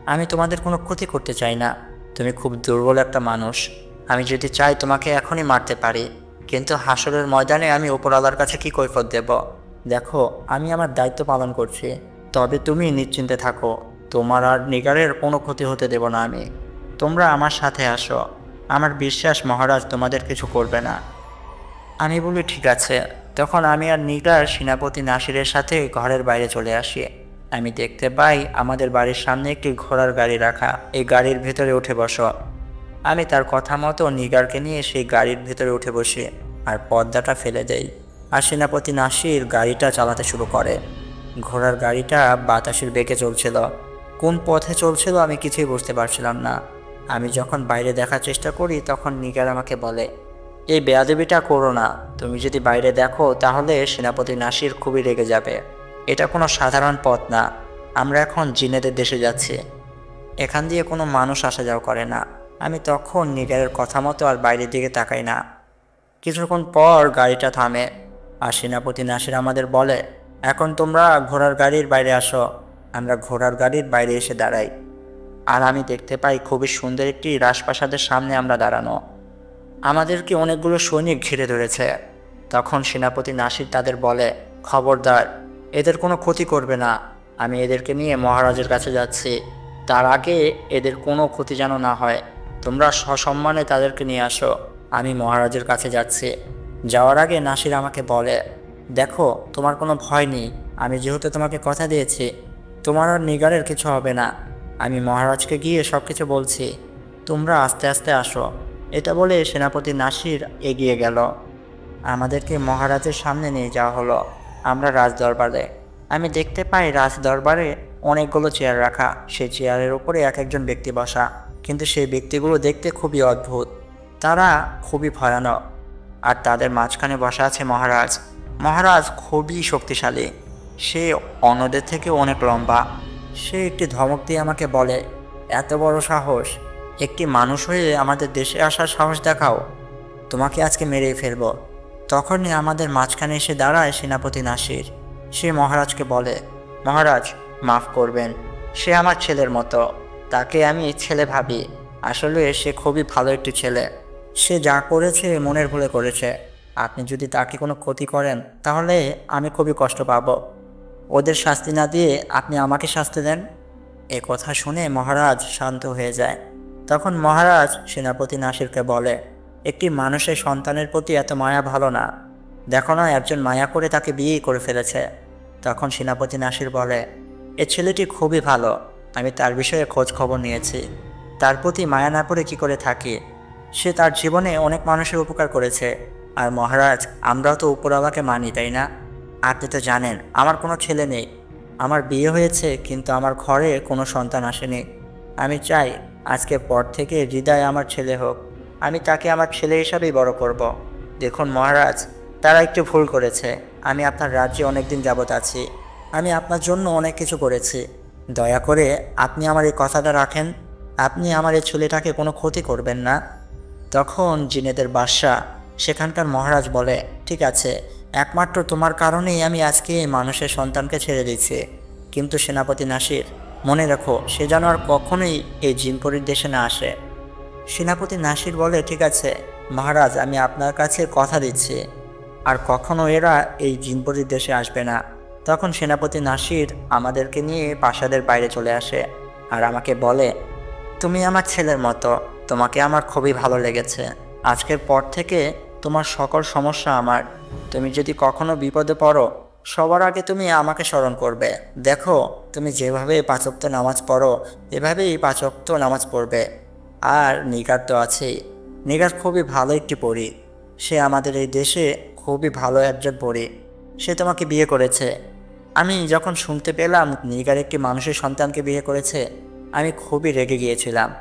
আমি তোমাদের কোনো ক্ষতি করতে চাই না, তুমি খুব দুর্বল একটা মানুষ। আমি যদি চাই তোমাকে এখনই মারতে পারি, কিন্তু হাসরের ময়দানে আমি উপরওয়ালার কাছে কি কৈফিয়ত দেব? দেখো, আমি আমার দায়িত্ব পালন করছি, তবে তুমি নিশ্চিন্তে থাকো, তোমার আর নিগারের কোনো ক্ষতি হতে দেব না আমি। তোমরা আমার সাথে আসো, আমার বিশ্বাস মহারাজ তোমাদের কিছু করবে না। আমি বলি ঠিক আছে। তখন আমি আর নিগার সেনাপতি নাসিরের সাথে ঘরের বাইরে চলে আসি। আমি দেখতে পাই আমাদের বাড়ির সামনে একটি ঘোড়ার গাড়ি রাখা। এই গাড়ির ভেতরে উঠে বসো। আমি তার কথা মতো নিগারকে নিয়ে সেই গাড়ির ভেতরে উঠে বসি আর পর্দাটা ফেলে দেই। আর সেনাপতি নাসির গাড়িটা চালাতে শুরু করে। ঘোড়ার গাড়িটা বাতাসের বেগে চলছিল। কোন পথে চলছিল আমি কিছুই বুঝতে পারছিলাম না। আমি যখন বাইরে দেখার চেষ্টা করি তখন নিগার আমাকে বলে, এই বেয়াদবিটা করো না। তুমি যদি বাইরে দেখো তাহলে সেনাপতি নাসির খুবই রেগে যাবে। এটা কোনো সাধারণ পথ না। আমরা এখন জিনেদের দেশে যাচ্ছি। এখান দিয়ে কোনো মানুষ আসা যাওয়া করে না। আমি তখন নিগারের কথা মতো আর বাইরের দিকে তাকাই না। কিছুক্ষণ পর গাড়িটা থামে আর সেনাপতি নাসির আমাদের বলে, এখন তোমরা ঘোড়ার গাড়ির বাইরে আসো। আমরা ঘোড়ার গাড়ির বাইরে এসে দাঁড়াই। আর আমি দেখতে পাই খুবই সুন্দর একটি রাজপ্রাসাদের সামনে আমরা দাঁড়ানো। আমাদেরকে অনেকগুলো সৈনিক ঘিরে ধরেছে। তখন সেনাপতি নাসির তাদের বলে, খবরদার, এদের কোনো ক্ষতি করবে না। আমি এদেরকে নিয়ে মহারাজের কাছে যাচ্ছি। তার আগে এদের কোনো ক্ষতি যেন না হয়। তোমরা সসম্মানে তাদেরকে নিয়ে আসো। আমি মহারাজের কাছে যাচ্ছি। যাওয়ার আগে নাসির আমাকে বলে, দেখো, তোমার কোনো ভয় নেই। আমি যেহেতু তোমাকে কথা দিয়েছি, তোমার আর নিগারের কিছু হবে না। আমি মহারাজকে গিয়ে সব কিছু বলছি। তোমরা আস্তে আস্তে আসো। এটা বলে সেনাপতি নাসির এগিয়ে গেল। আমাদেরকে মহারাজের সামনে নিয়ে যাওয়া হলো। আমরা রাজদরবারে। আমি দেখতে পাই রাজদরবারে অনেকগুলো চেয়ার রাখা। সেই চেয়ারের উপরে এক একজন ব্যক্তি বসা। কিন্তু সেই ব্যক্তিগুলো দেখতে খুবই অদ্ভুত। তারা খুবই ভয়ানক। আর তাদের মাঝখানে বসা আছে মহারাজ। মহারাজ খুবই শক্তিশালী। সে অন্যদের থেকে অনেক লম্বা। সে একটি ধমক দিয়ে আমাকে বলে, এত বড় সাহস! একটি মানুষ হয়ে আমাদের দেশে আসার সাহস দেখাও। তোমাকে আজকে মেরেই ফেলব। তখনই আমাদের মাঝখানে এসে দাঁড়ায় সেনাপতি নাসির। সে মহারাজকে বলে, মহারাজ, মাফ করবেন। সে আমার ছেলের মতো। তাকে আমি ছেলে ভাবি। আসলে সে খুবই ভালো একটি ছেলে। সে যা করেছে মনের ভুলে করেছে। আপনি যদি তাকে কোনো ক্ষতি করেন তাহলে আমি খুবই কষ্ট পাব। ওদের শাস্তি না দিয়ে আপনি আমাকে শাস্তি দেন। এ কথা শুনে মহারাজ শান্ত হয়ে যায়। তখন মহারাজ সেনাপতি নাসিরকে বলে, একটি মানুষের সন্তানের প্রতি এত মায়া ভালো না। দেখো না, একজন মায়া করে তাকে বিয়েই করে ফেলেছে। তখন সেনাপতি নাসির বলে, এ ছেলেটি খুবই ভালো। আমি তার বিষয়ে খোঁজ খবর নিয়েছি। তার প্রতি মায়া না করে কি করে থাকি? সে তার জীবনে অনেক মানুষের উপকার করেছে। আর মহারাজ, আমরাও তো উপরওয়ালাকে মানি, তাই না? আপনি তো জানেন আমার কোনো ছেলে নেই। আমার বিয়ে হয়েছে কিন্তু আমার ঘরে কোনো সন্তান আসেনি। আমি চাই আজকের পর থেকে হৃদয় আমার ছেলে হোক। আমি তাকে আমার ছেলে হিসাবেই বড় করব। দেখুন মহারাজ, তারা একটু ভুল করেছে। আমি আপনার রাজ্যে অনেক দিন যাবৎ আছি। আমি আপনার জন্য অনেক কিছু করেছি। দয়া করে আপনি আমার এই কথাটা রাখেন। আপনি আমার এই ছেলেটাকে কোনো ক্ষতি করবেন না। তখন জিনেদের বাদশা, সেখানকার মহারাজ বলে, ঠিক আছে, একমাত্র তোমার কারণেই আমি আজকে এই মানুষের সন্তানকে ছেড়ে দিচ্ছি। কিন্তু সেনাপতি নাসির, মনে রাখো, সে যেন আর কখনোই এই জিনপরির দেশে না আসে। সেনাপতি নাসির বলে, ঠিক আছে মহারাজ, আমি আপনার কাছে কথা দিচ্ছি, আর কখনো এরা এই জিনপরির দেশে আসবে না। তখন সেনাপতি নাসির আমাদেরকে নিয়ে প্রাসাদের বাইরে চলে আসে আর আমাকে বলে, তুমি আমার ছেলের মতো। তোমাকে আমার খুবই ভালো লেগেছে। আজকের পর থেকে তোমার সকল সমস্যা আমার। তুমি যদি কখনো বিপদে পড়ো, সবার আগে তুমি আমাকে স্মরণ করবে। দেখো, তুমি যেভাবে 5 ওয়াক্ত নামাজ পড়ো এভাবেই 5 ওয়াক্ত নামাজ পড়বে। আর নিগার তো আছেই। নিগার খুবই ভালো একটি পরী। সে আমাদের এই দেশে খুবই ভালো একজন পরী। সে তোমাকে বিয়ে করেছে। আমি যখন শুনতে পেলাম নিগার একটি মানুষের সন্তানকে বিয়ে করেছে, আমি খুবই রেগে গিয়েছিলাম।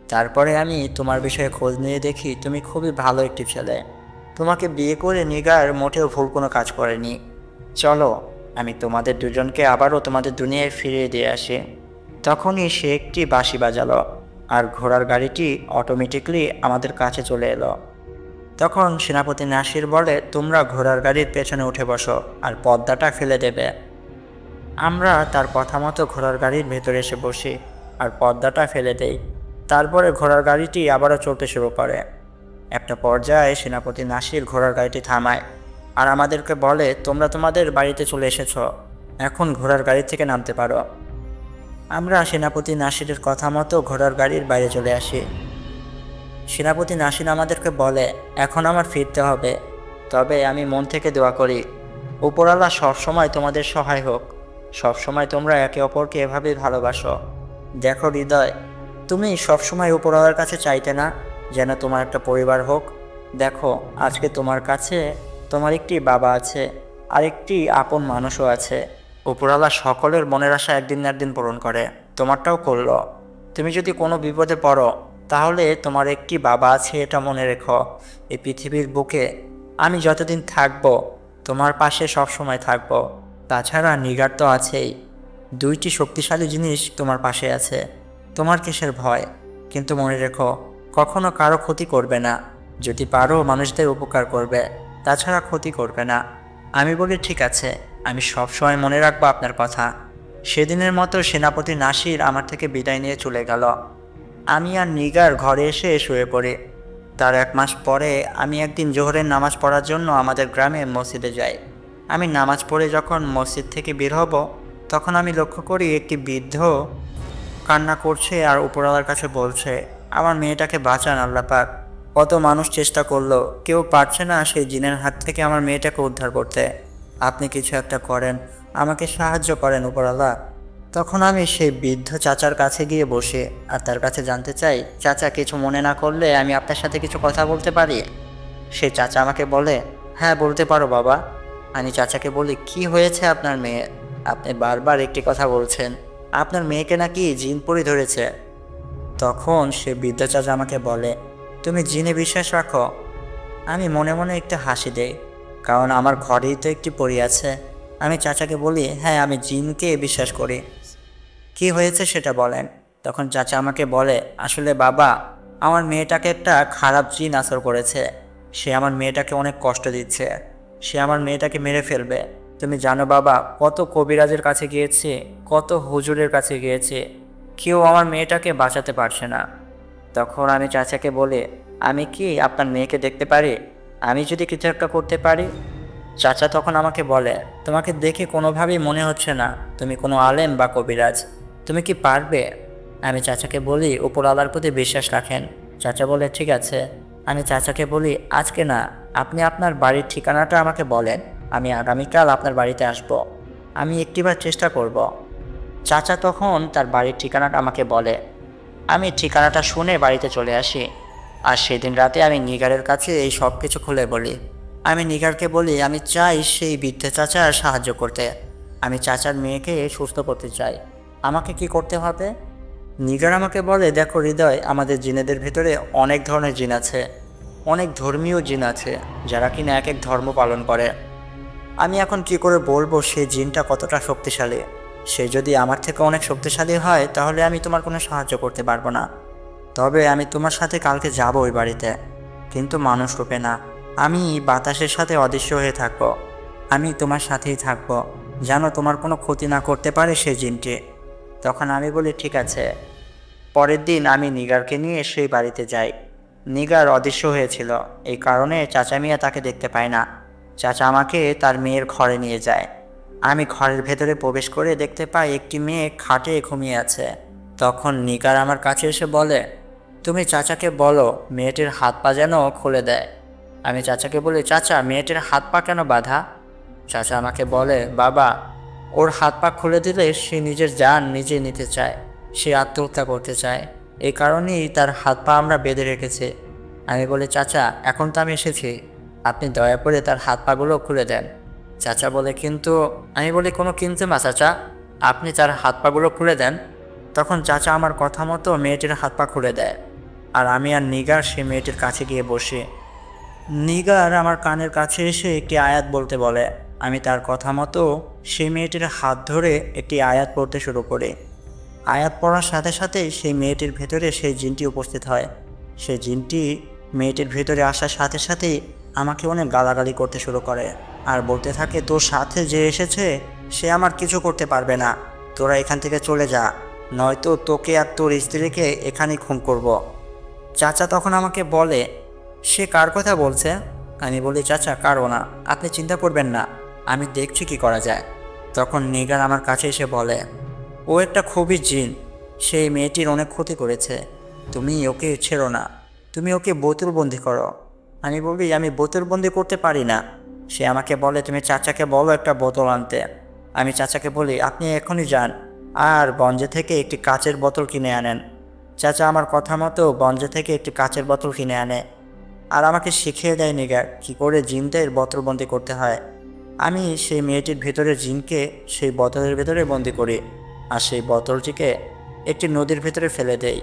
তারপরে আমি তোমার বিষয়ে খোঁজ নিয়ে দেখি তুমি খুবই ভালো একটি ছেলে। তোমাকে বিয়ে করে নিগার মোটেও ভুল কোনো কাজ করেনি। চলো, আমি তোমাদের দুজনকে আবারও তোমাদের দুনিয়ায় ফিরিয়ে দিয়ে আসি। তখনই সে একটি বাঁশি বাজালো আর ঘোড়ার গাড়িটি অটোমেটিকলি আমাদের কাছে চলে এলো। তখন সেনাপতি নাসির বলে, তোমরা ঘোড়ার গাড়ির পেছনে উঠে বসো আর পর্দাটা ফেলে দেবে। আমরা তার কথা মতো ঘোড়ার গাড়ির ভেতরে এসে বসি আর পর্দাটা ফেলে দেই। তারপরে ঘোড়ার গাড়িটি আবারও চলতে শুরু করে। একটা পর্যায়ে সেনাপতি নাসির ঘোড়ার গাড়িটি থামায় আর আমাদেরকে বলে, তোমরা তোমাদের বাড়িতে চলে এসেছো। এখন ঘোড়ার গাড়ি থেকে নামতে পারো। আমরা সেনাপতি নাসিরের কথা মতো ঘোড়ার গাড়ির বাইরে চলে আসি। সেনাপতি নাসির আমাদেরকে বলে, এখন আমার ফিরতে হবে, তবে আমি মন থেকে দোয়া করি উপরওয়ালা সবসময় তোমাদের সহায় হোক, সবসময় তোমরা একে অপরকে এভাবেই ভালোবাসো। দেখো হৃদয়, তুমি সবসময় উপরওয়ালার কাছে চাইতে না যেন তোমার একটা পরিবার হোক? দেখো, আজকে তোমার কাছে তোমার একটি বাবা আছে, আর একটি আপন মানুষও আছে। উপরওয়ালা সকলের মনের আশা একদিন না একদিন পূরণ করে, তোমারটাও করলো। তুমি যদি কোনো বিপদে পড়ো তাহলে তোমার একটি বাবা আছে, এটা মনে রেখো। এই পৃথিবীর বুকে আমি যতদিন থাকবো তোমার পাশে সবসময় থাকবো। তাছাড়া নিগার তো আছেই, দুইটি শক্তিশালী জিনিস তোমার পাশে আছে, তোমার কিসের ভয়? কিন্তু মনে রেখো, কখনো কারো ক্ষতি করবে না, যদি পারো মানুষদের উপকার করবে, তাছাড়া ক্ষতি করবে না। আমি বলি ঠিক আছে, আমি সবসময় মনে রাখবো আপনার কথা। সেদিনের মতো সেনাপতি নাসির আমার থেকে বিদায় নিয়ে চলে গেল। আমি আর নিগার ঘরে এসে শুয়ে পড়ি। তার 1 মাস পরে আমি একদিন জোহরের নামাজ পড়ার জন্য আমাদের গ্রামে মসজিদে যাই। আমি নামাজ পড়ে যখন মসজিদ থেকে বের হব, তখন আমি লক্ষ্য করি একটি বৃদ্ধ কান্না করছে আর উপরওয়ালার কাছে বলছে, আমার মেয়েটাকে বাঁচান আল্লাহ পাক। কত মানুষ চেষ্টা করলো, কেউ পারছে না সেই জিনের হাত থেকে আমার মেয়েটাকে উদ্ধার করতে। আপনি কিছু একটা করেন, আমাকে সাহায্য করেন উপরওয়ালা। তখন আমি সেই বৃদ্ধ চাচার কাছে গিয়ে বসে আর তার কাছে জানতে চাই, চাচা কিছু মনে না করলে আমি আপনার সাথে কিছু কথা বলতে পারি? সেই চাচা আমাকে বলে, হ্যাঁ বলতে পারো বাবা। আমি চাচাকে বলি, কি হয়েছে আপনার মেয়ে? আপনি বারবার একটি কথা বলছেন, আপনার মেয়েকে নাকি জিন পরি ধরেছে। তখন সে বৃদ্ধ চাচা আমাকে বলে, তুমি জিনে বিশ্বাস রাখো? আমি মনে মনে একটু হাসি দেই, কারণ আমার ঘরেই তো একটি পরি আছে। আমি চাচাকে বলি, হ্যাঁ আমি জিনকে বিশ্বাস করি। কি হয়েছে সেটা বলেন। তখন চাচা আমাকে বলে, আসলে বাবা, আমার মেয়েটাকে একটা খারাপ জিন আসর করেছে। সে আমার মেয়েটাকে অনেক কষ্ট দিচ্ছে, সে আমার মেয়েটাকে মেরে ফেলবে। তুমি জানো বাবা, কত কবিরাজের কাছে গিয়েছে, কত হুজুরের কাছে গিয়েছে, কেউ আমার মেয়েটাকে বাঁচাতে পারছে না। তখন আমি চাচাকে বলি, আমি কি আপনার মেয়েকে দেখতে পারি? আমি যদি কিছু একটা করতে পারি? চাচা তখন আমাকে বলে, তোমাকে দেখে কোনোভাবেই মনে হচ্ছে না তুমি কোনো আলেম বা কবিরাজ, তুমি কি পারবে? আমি চাচাকে বলি, উপরওয়ালার প্রতি বিশ্বাস রাখেন। চাচা বলে, ঠিক আছে। আমি চাচাকে বলি, আজকে না, আপনি আপনার বাড়ির ঠিকানাটা আমাকে বলেন, আমি আগামীকাল আপনার বাড়িতে আসব, আমি একটিবার চেষ্টা করব। চাচা তখন তার বাড়ির ঠিকানাটা আমাকে বলে। আমি ঠিকানাটা শুনে বাড়িতে চলে আসি। আর সেদিন রাতে আমি নিগারের কাছে এই সব কিছু খুলে বলি। আমি নিগারকে বলি, আমি চাই সেই বৃদ্ধ চাচার সাহায্য করতে, আমি চাচার মেয়েকে সুস্থ করতে চাই, আমাকে কি করতে হবে? নিগার আমাকে বলে, দেখো হৃদয়, আমাদের জিনেদের ভেতরে অনেক ধরনের জিন আছে, অনেক ধর্মীয় জিন আছে, যারা কিনা এক এক ধর্ম পালন করে। আমি এখন কি করে বলবো সেই জিনটা কতটা শক্তিশালী? সে যদি আমার থেকে অনেক শক্তিশালী হয় তাহলে আমি তোমার কোনো সাহায্য করতে পারবো না। তবে আমি তোমার সাথে কালকে যাব ওই বাড়িতে, কিন্তু মানুষ রূপে না। আমি বাতাসের সাথে অদৃশ্য হয়ে থাকবো, আমি তোমার সাথেই থাকবো, যেন তোমার কোনো ক্ষতি না করতে পারে সেই জিনটি। তখন আমি বলি, ঠিক আছে। পরের দিন আমি নিগারকে নিয়ে সেই বাড়িতে যাই। নিগার অদৃশ্য হয়েছিল, এই কারণে চাচা মিয়া তাকে দেখতে পায় না। চাচা আমাকে তার মেয়ের ঘরে নিয়ে যায়। আমি ঘরের ভেতরে প্রবেশ করে দেখতে পাই একটি মেয়ে খাটে ঘুমিয়ে আছে। তখন নিগার আমার কাছে এসে বলে, তুমি চাচাকে বলো মেয়েটির হাত পা যেন খুলে দেয়। আমি চাচাকে বলি, চাচা মেয়েটির হাত পা কেন বাঁধা? চাচা আমাকে বলে, বাবা, ওর হাত পা খুলে দিলে সে নিজের জান নিজে নিতে চায়, সে আত্মহত্যা করতে চায়, এই কারণেই তার হাত পা আমরা বেঁধে রেখেছি। আমি বলি, চাচা এখন তো আমি এসেছি, আপনি দয়া করে তার হাত পাগুলো খুলে দেন। চাচা বলে, কিন্তু। আমি বলি, কোনো কিন্তু না চাচা, আপনি তার হাত পাগুলো খুলে দেন। তখন চাচা আমার কথা মতো মেয়েটির হাত পা খুলে দেয়, আর আমি আর নিগার সে মেয়েটির কাছে গিয়ে বসি। নিগার আমার কানের কাছে এসে একটি আয়াত বলতে বলে। আমি তার কথা মতো সেই মেয়েটির হাত ধরে একটি আয়াত পড়তে শুরু করি। আয়াত পড়ার সাথে সাথে সেই মেয়েটির ভেতরে সেই জিনটি উপস্থিত হয়। সেই জিনটি মেয়েটির ভেতরে আসার সাথে সাথেই আমাকে অনেক গালাগালি করতে শুরু করে আর বলতে থাকে, তোর সাথে যে এসেছে সে আমার কিছু করতে পারবে না, তোরা এখান থেকে চলে যা, নয়তো তোকে আর তোর স্ত্রীকে এখানেই খুন করব। চাচা তখন আমাকে বলে, সে কার কথা বলছে? আমি বলি, চাচা কারও না, আপনি চিন্তা করবেন না, আমি দেখছি কি করা যায়। তখন নিগার আমার কাছে এসে বলে, ও একটা খুবই জিন। সেই মেয়েটির অনেক ক্ষতি করেছে। তুমি ওকে ছেড়ো না, তুমি ওকে বোতলবন্দি করো। আমি বলি আমি বোতলবন্দি করতে পারি না। সে আমাকে বলে তুমি চাচাকে বলো একটা বোতল আনতে। আমি চাচাকে বলি আপনি এখনই যান আর গঞ্জে থেকে একটি কাচের বোতল কিনে আনেন। চাচা আমার কথা মতো গঞ্জে থেকে একটি কাচের বোতল কিনে আনে আর আমাকে শিখিয়ে দেয় নিগার কী করে জিনদের বোতলবন্দি করতে হয়। আমি সেই মেয়েটির ভেতরে জিনকে সেই বোতলের ভেতরে বন্দি করি আর সেই বোতলটিকে একটি নদীর ভেতরে ফেলে দেই।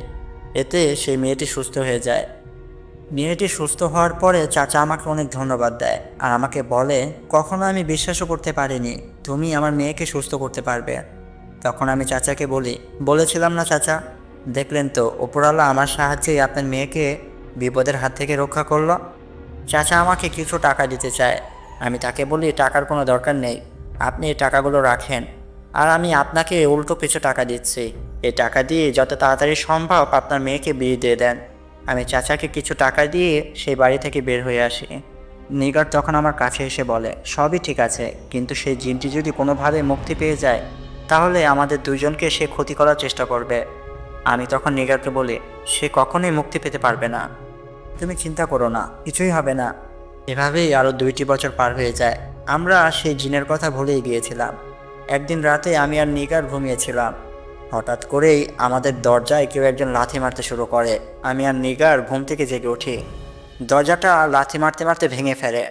এতে সেই মেয়েটি সুস্থ হয়ে যায়। মেয়েটি সুস্থ হওয়ার পরে চাচা আমাকে অনেক ধন্যবাদ দেয় আর আমাকে বলে কখনো আমি বিশ্বাসও করতে পারিনি তুমি আমার মেয়েকে সুস্থ করতে পারবে। তখন আমি চাচাকে বলি বলেছিলাম না চাচা, দেখলেন তো উপরওয়ালা আমার সাহায্যেই আপনার মেয়েকে বিপদের হাত থেকে রক্ষা করলো। চাচা আমাকে কিছু টাকা দিতে চায়। আমি তাকে বলি টাকার কোনো দরকার নেই, আপনি এই টাকাগুলো রাখেন আর আমি আপনাকে উল্টো কিছু টাকা দিচ্ছি। এই টাকা দিয়ে যত তাড়াতাড়ি সম্ভব আপনার মেয়েকে বিয়ে দিয়ে দেন। আমি চাচাকে কিছু টাকা দিয়ে সেই বাড়ি থেকে বের হয়ে আসি। নিগার তখন আমার কাছে এসে বলে সবই ঠিক আছে, কিন্তু সেই জিনটি যদি কোনোভাবে মুক্তি পেয়ে যায় তাহলে আমাদের দুজনকে সে ক্ষতি করার চেষ্টা করবে। আমি তখন নিগারকে বলি সে কখনোই মুক্তি পেতে পারবে না, তুমি চিন্তা করো না, কিছুই হবে না। এভাবেই আরও 2টি বছর পার হয়ে যায়। আমরা সেই জিনের কথা ভুলেই গিয়েছিলাম। একদিন রাতে আমি আর নিগার ঘুমিয়েছিলাম। হঠাৎ করেই আমাদের দরজায় কেউ একজন লাথি মারতে শুরু করে। আমি আর নিগার ঘুম থেকে জেগে উঠি। দরজাটা লাথি মারতে মারতে ভেঙে ফেলে।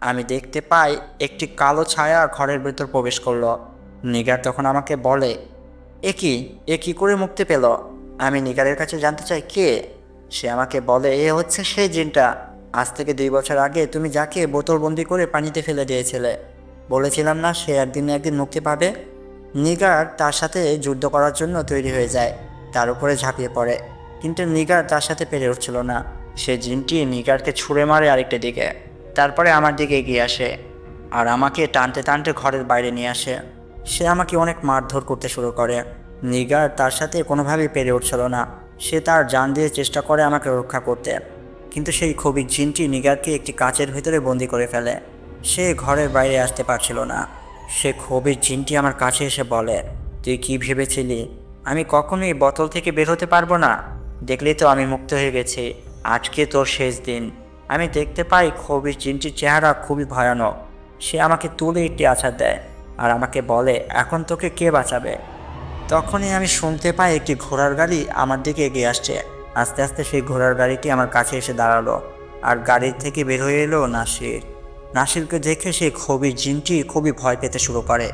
আমি দেখতে পাই একটি কালো ছায়া ঘরের ভেতর প্রবেশ করলো। নিগার তখন আমাকে বলে এ কি করে মুক্তি পেল? আমি নিগারের কাছে জানতে চাই কে। সে আমাকে বলে এ হচ্ছে সেই জিনটা আজ থেকে 2 বছর আগে তুমি যাকে বোতলবন্দি করে পানিতে ফেলে দিয়েছিলে। বলেছিলাম না সে একদিন না একদিন মুক্তি পাবে। নিগার তার সাথে যুদ্ধ করার জন্য তৈরি হয়ে যায়, তার উপরে ঝাঁপিয়ে পড়ে, কিন্তু নিগার তার সাথে পেরে উঠছিল না। সে জিনটি নিগারকে ছুঁড়ে মারে আরেকটা দিকে, তারপরে আমার দিকে এগিয়ে আসে আর আমাকে টানতে টানতে ঘরের বাইরে নিয়ে আসে। সে আমাকে অনেক মারধর করতে শুরু করে। নিগার তার সাথে কোনোভাবেই পেরে উঠছিল না। সে তার জান দিয়ে চেষ্টা করে আমাকে রক্ষা করতে, কিন্তু সেই খবির জিনটি নিগারকে একটি কাচের ভিতরে বন্দি করে ফেলে। সে ঘরের বাইরে আসতে পারছিল না। সে খবির জিনটি আমার কাছে এসে বলে তুই কি ভেবেছিলি আমি কখনোই বোতল থেকে বের হতে পারবো না? দেখলেই তো আমি মুক্ত হয়ে গেছি, আজকে তোর শেষ দিন। আমি দেখতে পাই খবির জিনটির চেহারা খুবই ভয়ানক। সে আমাকে তুলে একটি আছাড় দেয় আর আমাকে বলে এখন তোকে কে বাঁচাবে? তখনই আমি শুনতে পাই একটি ঘোড়ার গাড়ি আমার দিকে এগিয়ে আসছে। আস্তে আস্তে সেই ঘোড়ার গাড়িটি আমার কাছে এসে দাঁড়ালো আর গাড়ির থেকে বের হয়ে এলো নাসির। নাসিরকে দেখে সেই খবির জিনটি খুবই ভয় পেতে শুরু করে।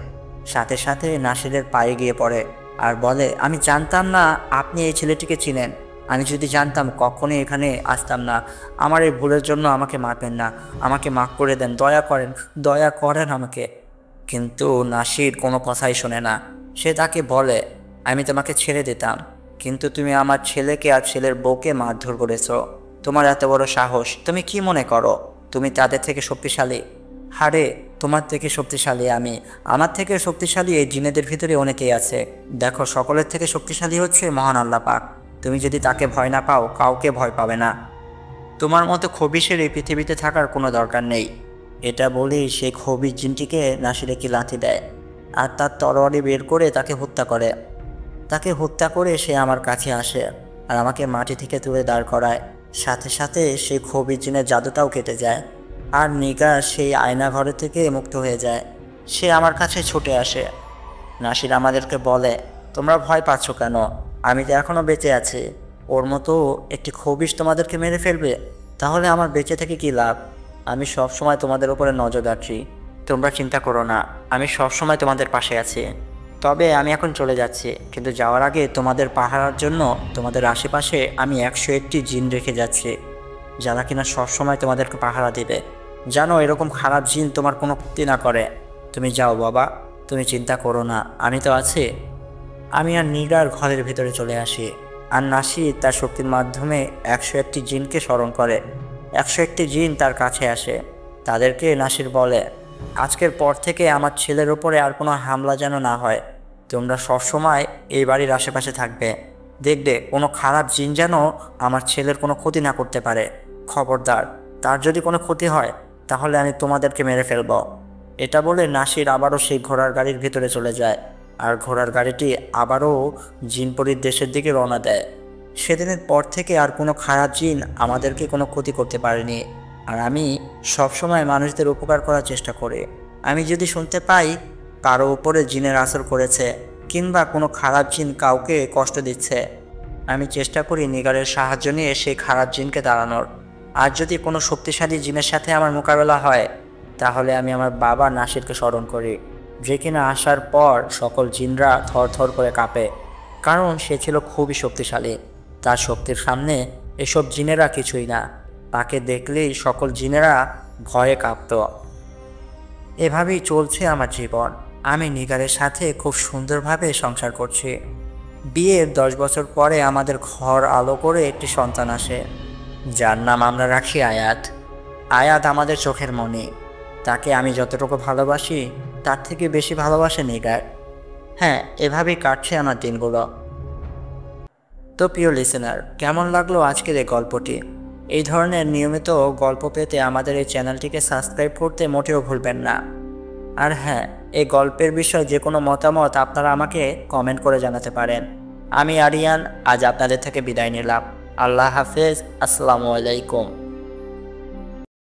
সাথে সাথে নাসিরের পায়ে গিয়ে পড়ে আর বলে আমি জানতাম না আপনি এই ছেলেটিকে চিনেন। আমি যদি জানতাম কখনোই এখানে আসতাম না। আমার এই ভুলের জন্য আমাকে মারবেন না, আমাকে মাফ করে দেন, দয়া করেন আমাকে। কিন্তু নাসির কোনো কথাই শোনে না। সে তাকে বলে আমি তোমাকে ছেড়ে দিতাম, কিন্তু তুমি আমার ছেলেকে আর ছেলের বউকে মারধর করেছ। তোমার এত বড় সাহস, তুমি কি মনে করো তুমি তাদের থেকে শক্তিশালী? হারে তোমার থেকে শক্তিশালী আমি, আমার থেকে শক্তিশালী এই জিনেদের ভিতরে অনেকেই আছে। দেখো সকলের থেকে শক্তিশালী হচ্ছে মহান আল্লাহ পাক। তুমি যদি তাকে ভয় না পাও কাউকে ভয় পাবে না। তোমার মতো খবিশের এই পৃথিবীতে থাকার কোনো দরকার নেই। এটা বলেই সে খবির জিনটিকে নাসির একটি লাথি দেয় আর তার তরোয়ারি বের করে তাকে হত্যা করে। তাকে হত্যা করে সে আমার কাছে আসে আর আমাকে মাটি থেকে তুলে দাঁড় করায়। সাথে সাথে সেই খবির জিনের জাদুটাও কেটে যায় আর নিগার সেই আয়না ঘরে থেকে মুক্ত হয়ে যায়। সে আমার কাছে ছুটে আসে। নাসির আমাদেরকে বলে তোমরা ভয় পাচ্ছ কেন? আমি তো এখনও বেঁচে আছি। ওর মতো একটি খবিশ তোমাদেরকে মেরে ফেলবে, তাহলে আমার বেঁচে থেকে কী লাভ? আমি সব সময় তোমাদের উপরে নজর রাখছি, তোমরা চিন্তা করো না, আমি সব সময় তোমাদের পাশে আছি। তবে আমি এখন চলে যাচ্ছি, কিন্তু যাওয়ার আগে তোমাদের পাহারার জন্য তোমাদের আশেপাশে আমি 101টি জিন রেখে যাচ্ছি, যারা কিনা সবসময় তোমাদেরকে পাহারা দিবে। জানো এরকম খারাপ জিন তোমার কোনো ক্ষতি না করে। তুমি যাও বাবা, তুমি চিন্তা করো না, আমি তো আছি। আমি আর নিগার ঘরের ভিতরে চলে আসি আর নাসির তার শক্তির মাধ্যমে 101টি জিনকে স্মরণ করে। 101টি জিন তার কাছে আসে। তাদেরকে নাসির বলে আজকের পর থেকে আমার ছেলের ওপরে আর কোনো হামলা যেন না হয়। তোমরা সবসময় এই বাড়ির আশেপাশে থাকবে, দেখবে কোনো খারাপ জিন যেন আমার ছেলের কোনো ক্ষতি না করতে পারে। খবরদার, তার যদি কোনো ক্ষতি হয় তাহলে আমি তোমাদেরকে মেরে ফেলব। এটা বলে নাসির আবারও সেই ঘোড়ার গাড়ির ভিতরে চলে যায় আর ঘোড়ার গাড়িটি আবারও জিনপরির দেশের দিকে রওনা দেয়। সেদিনের পর থেকে আর কোনো খারাপ জিন আমাদেরকে কোনো ক্ষতি করতে পারেনি। আর আমি সবসময় মানুষদের উপকার করার চেষ্টা করি। আমি যদি শুনতে পাই কারো উপরে জিনের আসর করেছে কিংবা কোনো খারাপ জিন কাউকে কষ্ট দিচ্ছে, আমি চেষ্টা করি নিগারের সাহায্য নিয়ে সেই খারাপ জিনকে তাড়ানোর। আর যদি কোনো শক্তিশালী জিনের সাথে আমার মোকাবেলা হয়, তাহলে আমি আমার বাবা নাসিরকে স্মরণ করি, যে কিনা আসার পর সকল জিনরা থরথর করে কাঁপে, কারণ সে ছিল খুবই শক্তিশালী। তার শক্তির সামনে এসব জিনেরা কিছুই না। তাকে দেখলেই সকল জিনেরা ভয়ে কাঁপত। এভাবেই চলছে আমার জীবন। আমি নিগারের সাথে খুব সুন্দরভাবে সংসার করছি। বিয়ের 10 বছর পরে আমাদের ঘর আলো করে একটি সন্তান আসে, যার নাম আমরা রাখি আয়াত। আয়াত আমাদের চোখের মণি। তাকে আমি যতটুকু ভালোবাসি তার থেকে বেশি ভালোবাসে নিগার। হ্যাঁ, এভাবেই কাটছে আমার দিনগুলো। তো প্রিয় লিসেনার, কেমন লাগলো আজকের এই গল্পটি? এই ধরনের নিয়মিত গল্প পেতে আমাদের এই চ্যানেলটিকে সাবস্ক্রাইব করতে মোটেও ভুলবেন না। আর হ্যাঁ, এই গল্পের বিষয়ে যে কোনো মতামত আপনারা আমাকে কমেন্ট করে জানাতে পারেন। আমি আরিয়ান আজ আপনাদের থেকে বিদায় নিলাম। আল্লাহ হাফেজ। আসসালামু আলাইকুম।